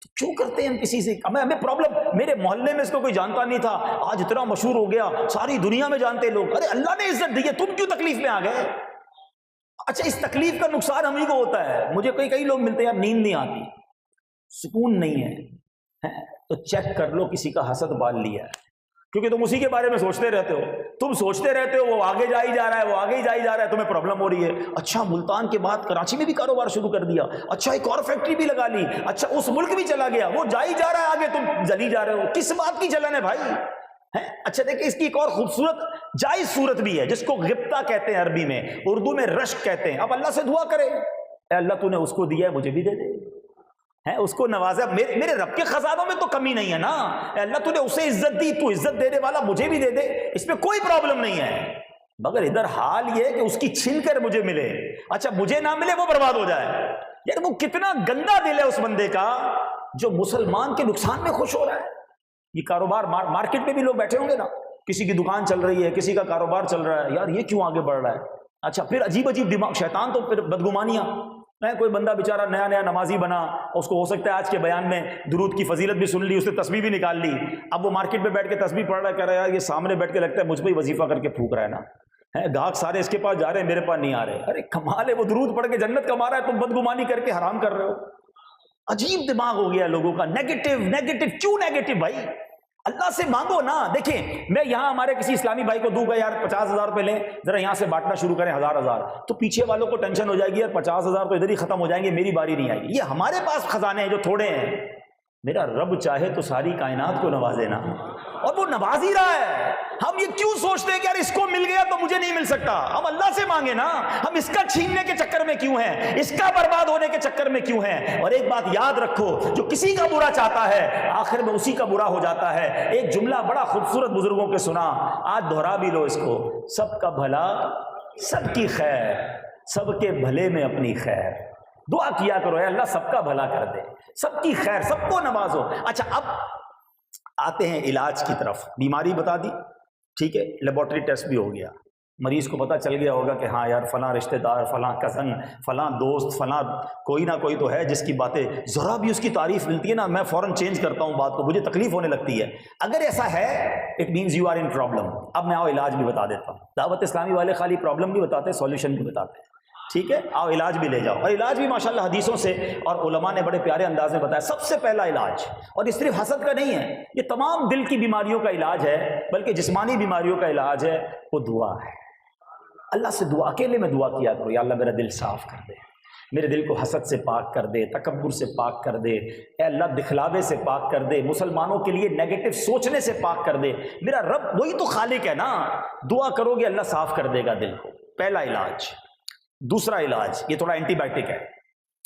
Speaker 1: تو کیوں کرتے ہیں ہم کسی سے؟ ہمیں پرابلم، میرے محلے میں اس کو کوئی جانتا نہیں تھا، آج اتنا مشہور ہو گیا، ساری دنیا میں جانتے لوگ۔ ارے اللہ نے عزت دی ہے، تم کیوں تکلیف میں آ گئے؟ اچھا اس تکلیف کا نقصان ہم ہی کو ہوتا ہے۔ مجھے کئی لوگ ملتے ہیں، نیند نہیں آتی، سکون نہیں ہے، تو چیک کر لو کسی کا حسد بال لیا ہے، کیونکہ تم اسی کے بارے میں سوچتے رہتے ہو، تم سوچتے رہتے ہو وہ آگے جا ہی جا رہا ہے، وہ آگے ہی جا ہی جا رہا ہے، تمہیں پرابلم ہو رہی ہے۔ اچھا ملتان کے بعد کراچی میں بھی کاروبار شروع کر دیا، اچھا ایک اور فیکٹری بھی لگا لی، اچھا اس ملک بھی چلا گیا، وہ جا ہی جا رہا ہے آگے، تم جلی جا رہے ہو، کس بات کی جلن ہے بھائی؟ اچھا دیکھیں اس کی ایک اور خوبصورت جائز صورت بھی ہے جس کو غبطہ کہتے ہیں عربی میں، اردو میں رشک کہتے ہیں۔ اب اللہ سے دعا کرے، اے اللہ تو نے اس کو دیا ہے مجھے بھی دے دے، اس کو نوازا، میرے رب کے خزانوں میں تو کمی نہیں ہے نا، اے اللہ تو نے اسے عزت دی، تو عزت دینے والا مجھے بھی دے دے، اس میں کوئی پرابلم نہیں ہے، مگر ادھر حال یہ ہے کہ اس کی چھین کر مجھے ملے، اچھا مجھے نہ ملے وہ برباد ہو جائے۔ یار وہ کتنا گندا دل ہے اس بندے کا جو مسلمان کے نقصان میں خوش ہو رہا ہے۔ یہ کاروبار مارکیٹ میں بھی لوگ بیٹھے ہوں گے نا، کسی کی دکان چل رہی ہے، کسی کا کاروبار چل رہا ہے، یار یہ کیوں آگے بڑھ رہا ہے؟ اچھا پھر عجیب دماغ، شیطان تو پھر بدگمانیاں، کوئی بندہ بیچارہ نیا نمازی بنا، اس کو ہو سکتا ہے آج کے بیان میں درود کی فضیلت بھی سن لی، اس نے تسبیح بھی نکال لی، اب وہ مارکیٹ میں بیٹھ کے تسبیح پڑھ رہا ہے، کہہ رہا ہے یار یہ سامنے بیٹھ کے لگتا ہے مجھ پہ ہی وظیفہ کر کے پھونک رہا ہے نا، گاہک سارے اس کے پاس جا رہے ہیں، میرے پاس نہیں آ رہے۔ ارے کمال ہے، وہ درود پڑھ کے جنت کما رہا ہے، تم بدگمانی کر کے حرام کر رہے ہو۔ عجیب دماغ ہو گیا لوگوں کا، نیگیٹو کیوں نیگیٹو بھائی؟ اللہ سے مانگو نا۔ دیکھیں میں یہاں ہمارے کسی اسلامی بھائی کو دوں گا یار 50,000 روپے لیں، ذرا یہاں سے بانٹنا شروع کریں 1,000 تو پیچھے والوں کو ٹینشن ہو جائے گی، یار 50,000 تو ادھر ہی ختم ہو جائیں گے، میری باری نہیں آئے گی۔ یہ ہمارے پاس خزانے ہیں جو تھوڑے ہیں، میرا رب چاہے تو ساری کائنات کو نوازے نا، اور وہ نواز ہی رہا ہے۔ ہم یہ کیوں سوچتے ہیں کہ یار اس کو مل گیا تو مجھے نہیں مل سکتا؟ ہم اللہ سے مانگے نا، ہم اس کا چھیننے کے چکر میں کیوں ہیں، اس کا برباد ہونے کے چکر میں کیوں ہیں؟ اور ایک بات یاد رکھو، جو کسی کا برا چاہتا ہے آخر میں اسی کا برا ہو جاتا ہے۔ ایک جملہ بڑا خوبصورت بزرگوں کے سنا، آج دہرا بھی لو اس کو، سب کا بھلا سب کی خیر، سب کے بھلے میں اپنی خیر۔ دعا کیا کرو اے اللہ سب کا بھلا کر دے، سب کی خیر، سب کو نوازو۔ اچھا اب آتے ہیں علاج کی طرف۔ بیماری بتا دی، ٹھیک ہے، لیبارٹری ٹیسٹ بھی ہو گیا، مریض کو پتہ چل گیا ہوگا کہ ہاں یار فلاں رشتہ دار، فلاں کزن، فلاں دوست، فلاں کوئی نہ کوئی تو ہے جس کی باتیں ذرا بھی اس کی تعریف ملتی ہے نا میں فوراً چینج کرتا ہوں بات کو، مجھے تکلیف ہونے لگتی ہے۔ اگر ایسا ہے it means you are in problem. اب میں علاج بھی بتا دیتا ہوں۔ دعوت اسلامی والے خالی پرابلم بھی بتاتے ہیں، سولوشن بھی بتاتے ہیں۔ ٹھیک ہے، آؤ علاج بھی لے جاؤ. اور علاج بھی ماشاءاللہ حدیثوں سے اور علماء نے بڑے پیارے انداز میں بتایا. سب سے پہلا علاج، اور یہ صرف حسد کا نہیں ہے، یہ تمام دل کی بیماریوں کا علاج ہے، بلکہ جسمانی بیماریوں کا علاج ہے، وہ دعا ہے. اللہ سے دعا، اکیلے میں دعا کیا کرو، یا اللہ میرا دل صاف کر دے، میرے دل کو حسد سے پاک کر دے، تکبر سے پاک کر دے، اے اللہ دکھلاوے سے پاک کر دے، مسلمانوں کے لیے نیگیٹو سوچنے سے پاک کر دے. میرا رب وہی تو خالق ہے نا. دعا کرو گے اللہ صاف کر دے گا دل کو. پہلا علاج. دوسرا علاج، یہ تھوڑا اینٹی بائیوٹک ہے.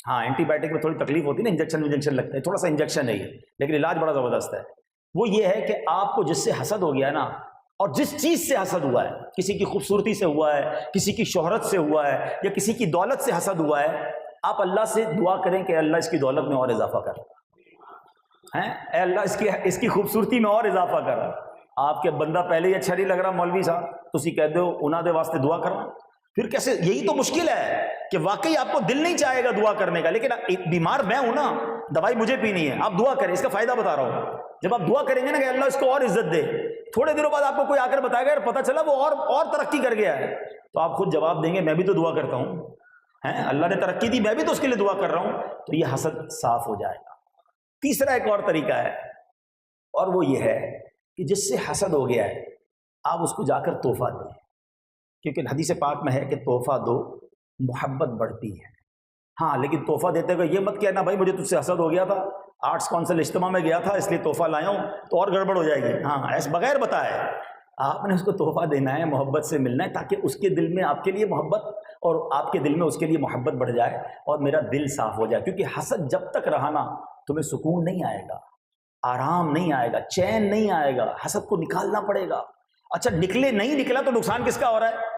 Speaker 1: ہاں اینٹی بائیوٹک میں تھوڑی تکلیف ہوتی ہے نا، انجیکشن لگتا ہے، تھوڑا سا انجیکشن ہے یہ، لیکن علاج بڑا زبردست ہے. وہ یہ ہے کہ آپ کو جس سے حسد ہو گیا نا، اور جس چیز سے حسد ہوا ہے، کسی کی خوبصورتی سے ہوا ہے، کسی کی شہرت سے ہوا ہے، یا کسی کی دولت سے حسد ہوا ہے، آپ اللہ سے دعا کریں کہ اللہ اس کی دولت میں اور اضافہ کر، اے اللہ اس کی خوبصورتی میں اور اضافہ کر. آپ کے بندہ پہلے ہی اچھا نہیں لگ رہا مولوی صاحب، تسی کہہ دو انہاں دے واسطے دعا کرنا. پھر کیسے؟ یہی تو مشکل ہے کہ واقعی آپ کو دل نہیں چاہے گا دعا کرنے کا، لیکن بیمار میں ہوں نا، دوائی مجھے پینی ہے. آپ دعا کریں، اس کا فائدہ بتا رہا ہوں. جب آپ دعا کریں گے نا کہ اللہ اس کو اور عزت دے، تھوڑے دنوں بعد آپ کو کوئی آ کر بتائے گا اور پتہ چلا وہ اور ترقی کر گیا ہے، تو آپ خود جواب دیں گے میں بھی تو دعا کرتا ہوں، اللہ نے ترقی دی، میں بھی تو اس کے لیے دعا کر رہا ہوں. تو یہ حسد صاف ہو جائے گا. تیسرا ایک اور طریقہ ہے، اور وہ یہ ہے کہ جس سے حسد ہو گیا ہے آپ اس کو جا کر تحفہ دیں، کیونکہ حدیث پاک میں ہے کہ تحفہ دو محبت بڑھتی ہے. ہاں لیکن تحفہ دیتے ہوئے یہ مت کہنا بھائی مجھے تجھ سے حسد ہو گیا تھا، آرٹس کونسل اجتماع میں گیا تھا اس لیے تحفہ لایا ہوں، تو اور گڑبڑ ہو جائے گی. ہاں ایسے بغیر بتائے آپ نے اس کو تحفہ دینا ہے، محبت سے ملنا ہے، تاکہ اس کے دل میں آپ کے لیے محبت اور آپ کے دل میں اس کے لیے محبت بڑھ جائے اور میرا دل صاف ہو جائے. کیونکہ حسد جب تک رہا نا تمہیں سکون نہیں آئے گا، آرام نہیں آئے گا، چین نہیں آئے گا. حسد کو نکالنا پڑے گا. اچھا نہیں نکلا تو نقصان کس کا ہو رہا ہے؟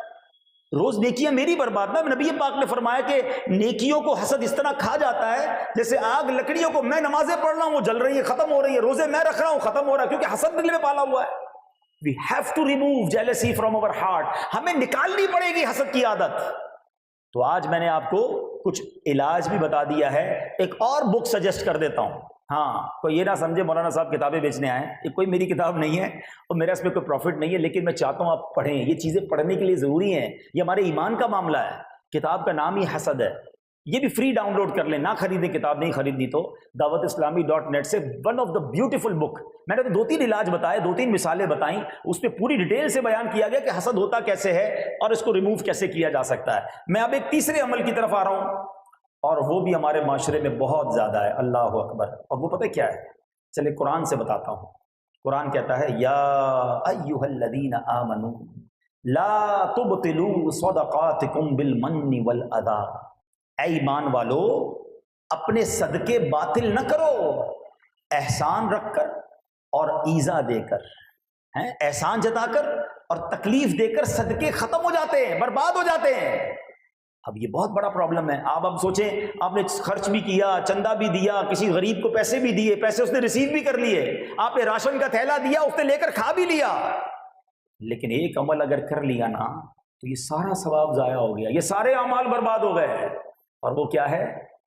Speaker 1: روز نیکیاں میری برباد نا. نبی پاک نے فرمایا کہ نیکیوں کو حسد اس طرح کھا جاتا ہے جیسے آگ لکڑیوں کو. میں نمازیں پڑھ رہا ہوں وہ جل رہی ہے ختم ہو رہی ہے، روزے میں رکھ رہا ہوں ختم ہو رہا ہے، کیونکہ حسد دل میں پالا ہوا ہے. We have to remove jealousy from our heart. ہمیں نکالنی پڑے گی حسد کی عادت. تو آج میں نے آپ کو کچھ علاج بھی بتا دیا ہے. ایک اور بک سجیسٹ کر دیتا ہوں. ہاں کوئی یہ نہ سمجھے مولانا صاحب کتابیں بیچنے آئے، یہ کوئی میری کتاب نہیں ہے اور میرا اس میں کوئی پروفٹ نہیں ہے، لیکن میں چاہتا ہوں آپ پڑھیں. یہ چیزیں پڑھنے کے لیے ضروری ہیں، یہ ہمارے ایمان کا معاملہ ہے. کتاب کا نام ہی حسد ہے. یہ بھی فری ڈاؤن لوڈ کر لیں، نہ خریدیں. کتاب نہیں خریدنی تو dawatIslami.net سے ون آف دا بیوٹیفل بک. میں نے تو 2-3 علاج بتائے، 2-3 مثالیں بتائیں، اس پہ پوری ڈیٹیل سے بیان کیا گیا کہ حسد ہوتا کیسے ہے اور اس کو ریموو کیسے کیا جا سکتا ہے. میں اب ایک تیسرے عمل کی طرف آ رہا ہوں، اور وہ بھی ہمارے معاشرے میں بہت زیادہ ہے. اللہ اکبر. اور وہ پتہ کیا ہے؟ چلے قرآن سے بتاتا ہوں. قرآن کہتا ہے یا ایھا الذین آمنوا لا تبطلوا صدقاتکم بالمن والاذی. اے ایمان والو اپنے صدقے باطل نہ کرو احسان رکھ کر اور ایذا دے کر. احسان جتا کر اور تکلیف دے کر صدقے ختم ہو جاتے ہیں، برباد ہو جاتے ہیں. اب یہ بہت بڑا پرابلم ہے. آپ اب سوچیں، آپ نے خرچ بھی کیا، چندہ بھی دیا، کسی غریب کو پیسے بھی دیے، پیسے اس نے ریسیو بھی کر لیے، آپ نے راشن کا تھیلا دیا، اس نے لے کر کھا بھی لیا، لیکن ایک عمل اگر کر لیا نا تو یہ سارا ثواب ضائع ہو گیا، یہ سارے اعمال برباد ہو گئے. اور وہ کیا ہے؟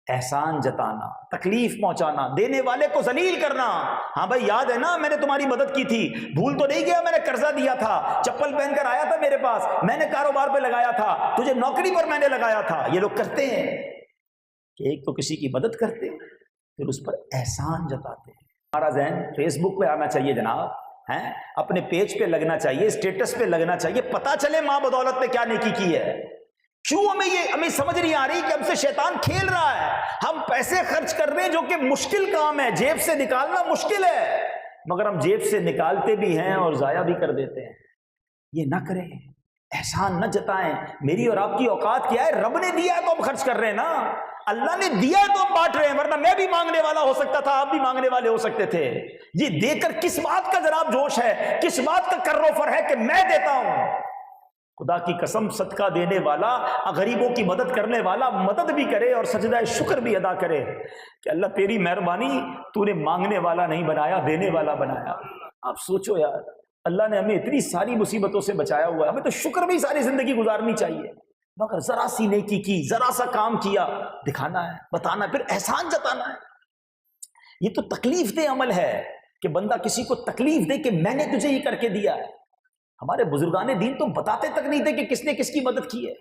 Speaker 1: احسان جتانا، تکلیف پہنچانا، دینے والے کو ذلیل کرنا. ہاں بھائی یاد ہے نا میں نے تمہاری مدد کی تھی، بھول تو نہیں گیا؟ میں نے قرضہ دیا تھا، چپل پہن کر آیا تھا میرے پاس، میں نے کاروبار پہ لگایا تھا، تجھے نوکری پر میں نے لگایا تھا. یہ لوگ کرتے ہیں کہ ایک تو کسی کی مدد کرتے ہیں، پھر اس پر احسان جتاتے ہیں. ہمارا ذہن فیس بک پہ آنا چاہیے جناب، اپنے پیج پہ لگنا چاہیے، اسٹیٹس پہ لگنا چاہیے، پتہ چلے ماں بدولت پہ کیا نیکی کی ہے. کیوں ہمیں سمجھ نہیں آ رہی کہ ہم سے شیطان کھیل رہا ہے. ہم پیسے خرچ کر رہے ہیں جو کہ مشکل کام ہے، جیب سے نکالنا مشکل ہے، مگر ہم جیب سے نکالتے بھی ہیں اور ضائع بھی کر دیتے ہیں. یہ نہ کریں، احسان نہ جتائیں. میری اور آپ کی اوقات کیا ہے؟ رب نے دیا ہے تو ہم خرچ کر رہے ہیں نا، اللہ نے دیا ہے تو ہم بانٹ رہے ہیں، ورنہ میں بھی مانگنے والا ہو سکتا تھا، آپ بھی مانگنے والے ہو سکتے تھے. یہ دے کر کس بات کا جناب جوش ہے، کس بات کا کروفر ہے کہ میں دیتا ہوں. خدا کی قسم صدقہ دینے والا، غریبوں کی مدد کرنے والا مدد بھی کرے اور سجدہ شکر بھی ادا کرے کہ اللہ تیری مہربانی، تو نے مانگنے والا نہیں بنایا، دینے والا بنایا. آپ سوچو یار، اللہ نے ہمیں اتنی ساری مصیبتوں سے بچایا ہوا ہے، ہمیں تو شکر بھی ساری زندگی گزارنی چاہیے، مگر ذرا سی نیکی کی، ذرا سا کام کیا، دکھانا ہے، بتانا ہے، پھر احسان جتانا ہے. یہ تو تکلیف دہ عمل ہے کہ بندہ کسی کو تکلیف دے کہ میں نے تجھے یہ کر کے دیا ہے. ہمارے بزرگان دین تو بتاتے تک نہیں تھے کہ کس نے کس کی مدد کی ہے.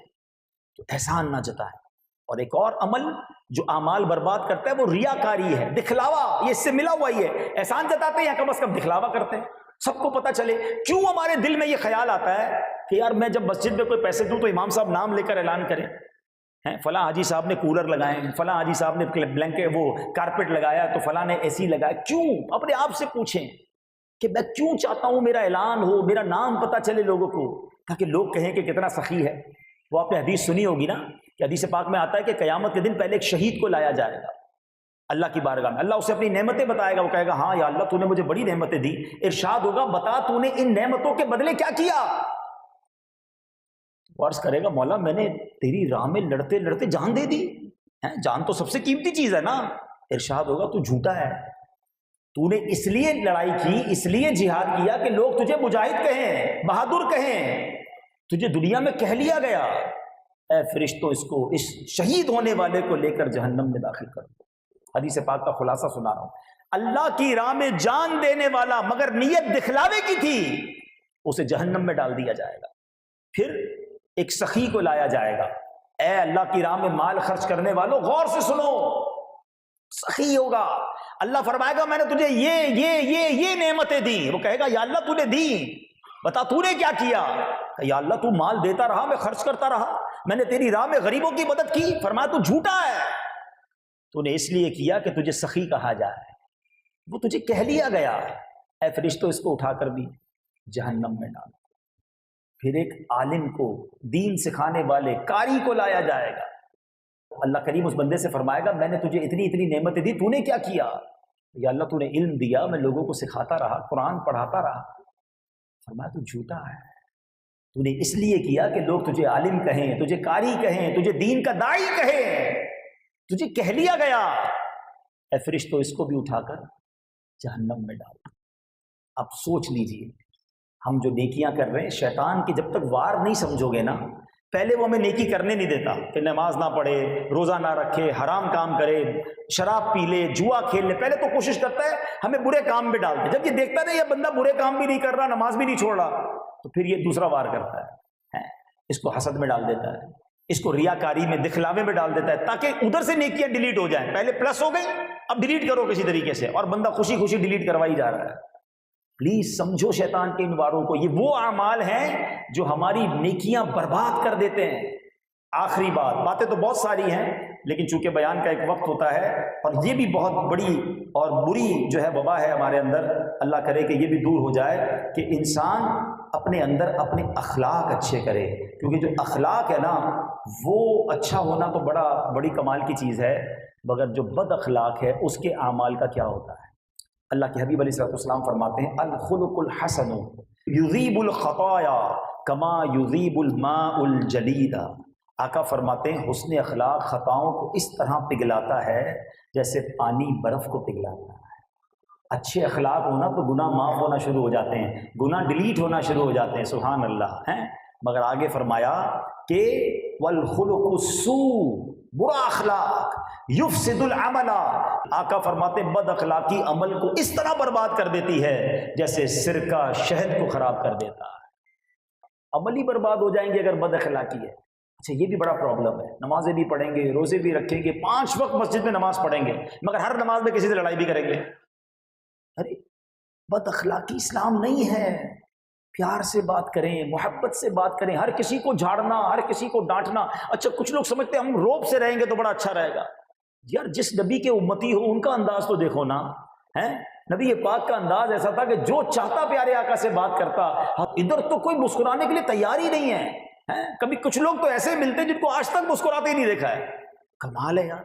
Speaker 1: تو احسان نہ جتائے. اور ایک اور عمل جو اعمال برباد کرتا ہے وہ ریاکاری ہے, دکھلاوا. یہ اس سے ملا ہوا ہی ہے. احسان جتاتے ہیں یا کم از کم دکھلاوا کرتے ہیں, سب کو پتہ چلے. کیوں ہمارے دل میں یہ خیال آتا ہے کہ یار میں جب مسجد میں کوئی پیسے دوں تو امام صاحب نام لے کر اعلان کریں, فلاں حاجی صاحب نے کولر لگائے, فلاں حاجی صاحب نے بلینکٹ وہ کارپیٹ لگایا, تو فلاں نے اے سی لگایا. کیوں؟ اپنے آپ سے پوچھیں کہ میں کیوں چاہتا ہوں میرا اعلان ہو, میرا نام پتہ چلے لوگوں کو, تاکہ لوگ کہیں کہ کتنا سخی ہے. وہ آپ نے حدیث سنی ہوگی نا کہ حدیث پاک میں آتا ہے کہ قیامت کے دن پہلے ایک شہید کو لایا جائے گا اللہ کی بارگاہ میں. اللہ اسے اپنی نعمتیں بتائے گا. وہ کہے گا ہاں یا اللہ تو نے مجھے بڑی نعمتیں دی. ارشاد ہوگا بتا تو نے ان نعمتوں کے بدلے کیا کیا؟ عرض کرے گا مولا میں نے تیری راہ میں لڑتے لڑتے جان دے دی. جان تو سب سے قیمتی چیز ہے نا. ارشاد ہوگا تو جھوٹا ہے, تو نے اس لیے لڑائی کی, اس لیے جہاد کیا کہ لوگ تجھے مجاہد کہیں, بہادر کہیں, تجھے دنیا میں کہہ لیا گیا. اے فرشتوں اس کو, اس شہید ہونے والے کو لے کر جہنم میں داخل کر دو. حدیث پاک کا خلاصہ سنا رہا ہوں. اللہ کی راہ میں جان دینے والا مگر نیت دکھلاوے کی تھی, اسے جہنم میں ڈال دیا جائے گا. پھر ایک سخی کو لایا جائے گا. اے اللہ کی راہ میں مال خرچ کرنے والوں غور سے سنو, سخی ہوگا. اللہ فرمائے گا میں نے تجھے یہ نعمتیں دی. وہ کہے گا یا اللہ تو نے دی, بتا تو نے کیا کیا؟ یا اللہ تو مال دیتا رہا, میں خرچ کرتا رہا, میں نے تیری راہ میں غریبوں کی مدد کی. فرمایا تو جھوٹا ہے, تو نے اس لیے کیا کہ تجھے سخی کہا جائے, وہ تجھے کہہ لیا گیا. اے فرشتوں اس کو اٹھا کر بھی جہنم میں ڈال. پھر ایک عالم کو, دین سکھانے والے قاری کو لایا جائے گا. اللہ کریم اس بندے سے فرمائے گا میں نے تجھے اتنی اتنی نعمتیں دی, تو نے کیا کیا؟ یا اللہ تو نے علم دیا, میں لوگوں کو سکھاتا رہا, قرآن پڑھاتا رہا. فرمایا تو جھوٹا ہے, تو نے اس لیے کیا کہ لوگ تجھے عالم کہیں, تجھے قاری کہیں, تجھے دین کا داعی کہیں, تجھے کہہ لیا گیا. اے فرشتوں اس کو بھی اٹھا کر جہنم میں ڈال. اب سوچ لیجئے ہم جو نیکیاں کر رہے ہیں, شیطان کی جب تک وار نہیں سمجھو گے نا, پہلے وہ ہمیں نیکی کرنے نہیں دیتا کہ نماز نہ پڑھے, روزہ نہ رکھے, حرام کام کرے, شراب پی لے, جوا کھیل لے. پہلے تو کوشش کرتا ہے ہمیں برے کام میں ڈال دے. جب یہ دیکھتا نہیں یہ بندہ برے کام بھی نہیں کر رہا, نماز بھی نہیں چھوڑ رہا, تو پھر یہ دوسرا وار کرتا ہے, اس کو حسد میں ڈال دیتا ہے, اس کو ریاکاری میں, دکھلاوے میں ڈال دیتا ہے, تاکہ ادھر سے نیکیاں ڈیلیٹ ہو جائیں. پہلے پلس ہو گئی, اب ڈیلیٹ کرو کسی طریقے سے, اور بندہ خوشی خوشی ڈیلیٹ کروائی جا رہا ہے. پلیز سمجھو شیطان کے ان واروں کو. یہ وہ اعمال ہیں جو ہماری نیکیاں برباد کر دیتے ہیں. آخری باتیں تو بہت ساری ہیں, لیکن چونکہ بیان کا ایک وقت ہوتا ہے, اور یہ بھی بہت بڑی اور بری جو ہے وبا ہے ہمارے اندر. اللہ کرے کہ یہ بھی دور ہو جائے کہ انسان اپنے اندر اپنے اخلاق اچھے کرے, کیونکہ جو اخلاق ہے نا وہ اچھا ہونا تو بڑی کمال کی چیز ہے, مگر جو بد اخلاق ہے اس کے اعمال کا کیا ہوتا ہے. اللہ کے حبیب علیہ السلام فرماتے ہیں الخلق الحسن یذیب الخطایا کما یذیب الماء الجلید. آقا فرماتے ہیں حسن اخلاق خطاؤں کو اس طرح پگھلاتا ہے جیسے پانی برف کو پگھلاتا ہے. اچھے اخلاق ہونا تو گناہ معاف ہونا شروع ہو جاتے ہیں, گناہ ڈیلیٹ ہونا شروع ہو جاتے ہیں. سبحان اللہ ہیں. مگر آگے فرمایا کہ والخلق السوء, برا اخلاق یفسد العمل. آقا فرماتے ہیں بد اخلاقی عمل کو اس طرح برباد کر دیتی ہے جیسے سرکہ شہد کو خراب کر دیتا ہے. عمل ہی برباد ہو جائیں گے اگر بد اخلاقی ہے. اچھا یہ بھی بڑا پرابلم ہے. نمازیں بھی پڑھیں گے, روزے بھی رکھیں گے, 5 وقت مسجد میں نماز پڑھیں گے, مگر ہر نماز میں کسی سے لڑائی بھی کریں گے. ارے بد اخلاقی اسلام نہیں ہے. پیار سے بات کریں, محبت سے بات کریں, ہر کسی کو جھاڑنا, ہر کسی کو ڈانٹنا. اچھا کچھ لوگ سمجھتے ہیں ہم روب سے رہیں گے تو بڑا اچھا رہے گا. یار جس نبی کے امتی ہو ان کا انداز تو دیکھو نا. نبی پاک کا انداز ایسا تھا کہ جو چاہتا پیارے آقا سے بات کرتا. ادھر تو کوئی مسکرانے کے لیے تیار ہی نہیں ہے. کبھی کچھ لوگ تو ایسے ملتے جن کو آج تک مسکراتے ہی نہیں دیکھا ہے. کمال ہے یار.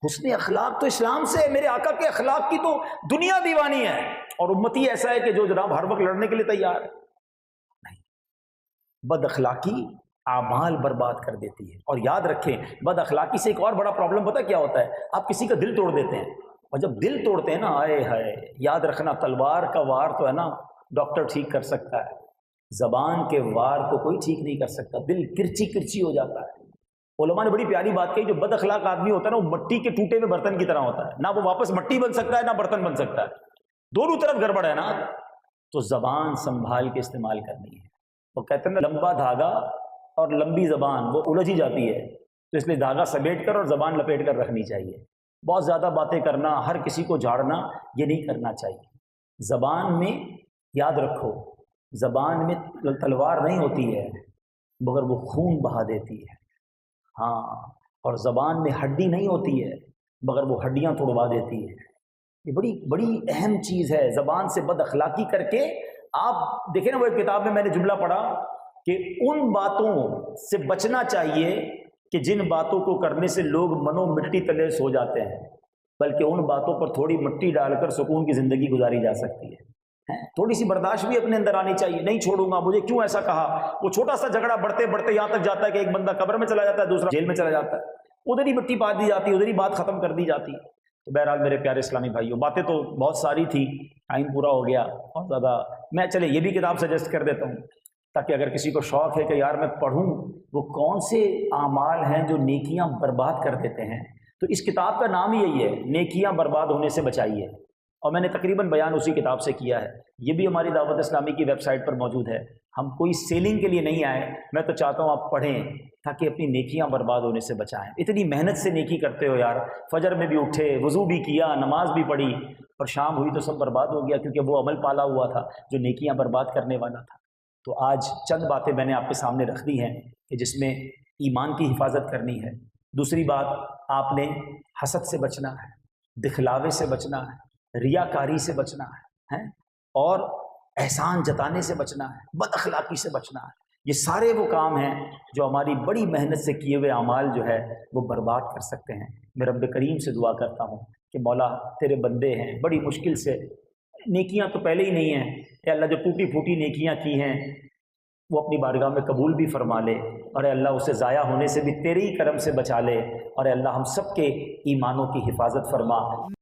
Speaker 1: حسن اخلاق تو اسلام سے ہے. میرے آقا کے اخلاق کی تو دنیا دیوانی ہے, اور امتی ایسا ہے کہ جو جناب ہر وقت لڑنے کے لیے تیار ہے. نہیں, بد اخلاقی اعمال برباد کر دیتی ہے. اور یاد رکھیں بد اخلاقی سے ایک اور بڑا پرابلم پتہ کیا ہوتا ہے؟ آپ کسی کا دل توڑ دیتے ہیں, اور جب دل توڑتے ہیں نا, آئے ہائے, یاد رکھنا تلوار کا وار تو ہے نا ڈاکٹر ٹھیک کر سکتا ہے, زبان کے وار کو کوئی ٹھیک نہیں کر سکتا. دل کرچی کرچی ہو جاتا ہے. علماء نے بڑی پیاری بات کہی, جو بد اخلاق آدمی ہوتا ہے نا وہ مٹی کے ٹوٹے ہوئے برتن کی طرح ہوتا ہے. نہ وہ واپس مٹی بن سکتا ہے نہ برتن بن سکتا ہے, دونوں طرف گڑبڑ ہے نا. تو زبان سنبھال کے استعمال کرنی ہے. وہ کہتے ہیں لمبا دھاگا اور لمبی زبان وہ الجھ ہی جاتی ہے، تو اس لیے دھاگا سمیٹ کر اور زبان لپیٹ کر رکھنی چاہیے۔ بہت زیادہ باتیں کرنا، ہر کسی کو جھاڑنا، یہ نہیں کرنا چاہیے۔ زبان میں یاد رکھو، زبان میں تلوار نہیں ہوتی ہے مگر وہ خون بہا دیتی ہے، ہاں، اور زبان میں ہڈی نہیں ہوتی ہے مگر وہ ہڈیاں توڑوا دیتی ہے۔ یہ بڑی بڑی اہم چیز ہے۔ زبان سے بد اخلاقی کر کے آپ دیکھیں نا، وہ ایک کتاب میں نے جملہ پڑھا کہ ان باتوں سے بچنا چاہیے کہ جن باتوں کو کرنے سے لوگ منو مٹی تلے سو جاتے ہیں، بلکہ ان باتوں پر تھوڑی مٹی ڈال کر سکون کی زندگی گزاری جا سکتی ہے۔ تھوڑی سی برداشت بھی اپنے اندر آنی چاہیے، نہیں چھوڑوں گا، مجھے کیوں ایسا کہا۔ وہ چھوٹا سا جھگڑا بڑھتے بڑھتے یہاں تک جاتا ہے کہ ایک بندہ قبر میں چلا جاتا ہے، دوسرا جیل میں چلا جاتا ہے، ادھر ہی مٹی پا دی جاتی ہے، ادھر ہی بات ختم کر دی جاتی ہے۔ تو بہرحال میرے پیارے اسلامی بھائیوں، باتیں تو بہت ساری تھی، ٹائم پورا ہو گیا اور زیادہ۔ میں چلے یہ بھی کتاب سجیسٹ کر دیتا ہوں تاکہ اگر کسی کو شوق ہے کہ یار میں پڑھوں وہ کون سے اعمال ہیں جو نیکیاں برباد کر دیتے ہیں، تو اس کتاب کا نام ہی یہی ہے، نیکیاں برباد ہونے سے بچائیے، اور میں نے تقریباً بیان اسی کتاب سے کیا ہے۔ یہ بھی ہماری دعوت اسلامی کی ویب سائٹ پر موجود ہے۔ ہم کوئی سیلنگ کے لیے نہیں آئے، میں تو چاہتا ہوں آپ پڑھیں تاکہ اپنی نیکیاں برباد ہونے سے بچائیں۔ اتنی محنت سے نیکی کرتے ہو یار، فجر میں بھی اٹھے، وضو بھی کیا، نماز بھی پڑھی، اور شام ہوئی تو سب برباد ہو گیا، کیونکہ وہ عمل پالا ہوا تھا جو نیکیاں برباد کرنے والا تھا۔ تو آج چند باتیں میں نے آپ کے سامنے رکھ دی ہیں کہ جس میں ایمان کی حفاظت کرنی ہے۔ دوسری بات، آپ نے حسد سے بچنا ہے، دکھلاوے سے بچنا ہے، ریاکاری سے بچنا ہے، اور احسان جتانے سے بچنا ہے، بد اخلاقی سے بچنا ہے۔ یہ سارے وہ کام ہیں جو ہماری بڑی محنت سے کیے ہوئے اعمال جو ہے وہ برباد کر سکتے ہیں۔ میں رب کریم سے دعا کرتا ہوں کہ مولا تیرے بندے ہیں، بڑی مشکل سے، نیکیاں تو پہلے ہی نہیں ہیں، اے اللہ جو ٹوٹی پھوٹی نیکیاں کی ہیں وہ اپنی بارگاہ میں قبول بھی فرما لے، اور اے اللہ اسے ضائع ہونے سے بھی تیرے ہی کرم سے بچا لے، اور اے اللہ ہم سب کے ایمانوں کی حفاظت فرما۔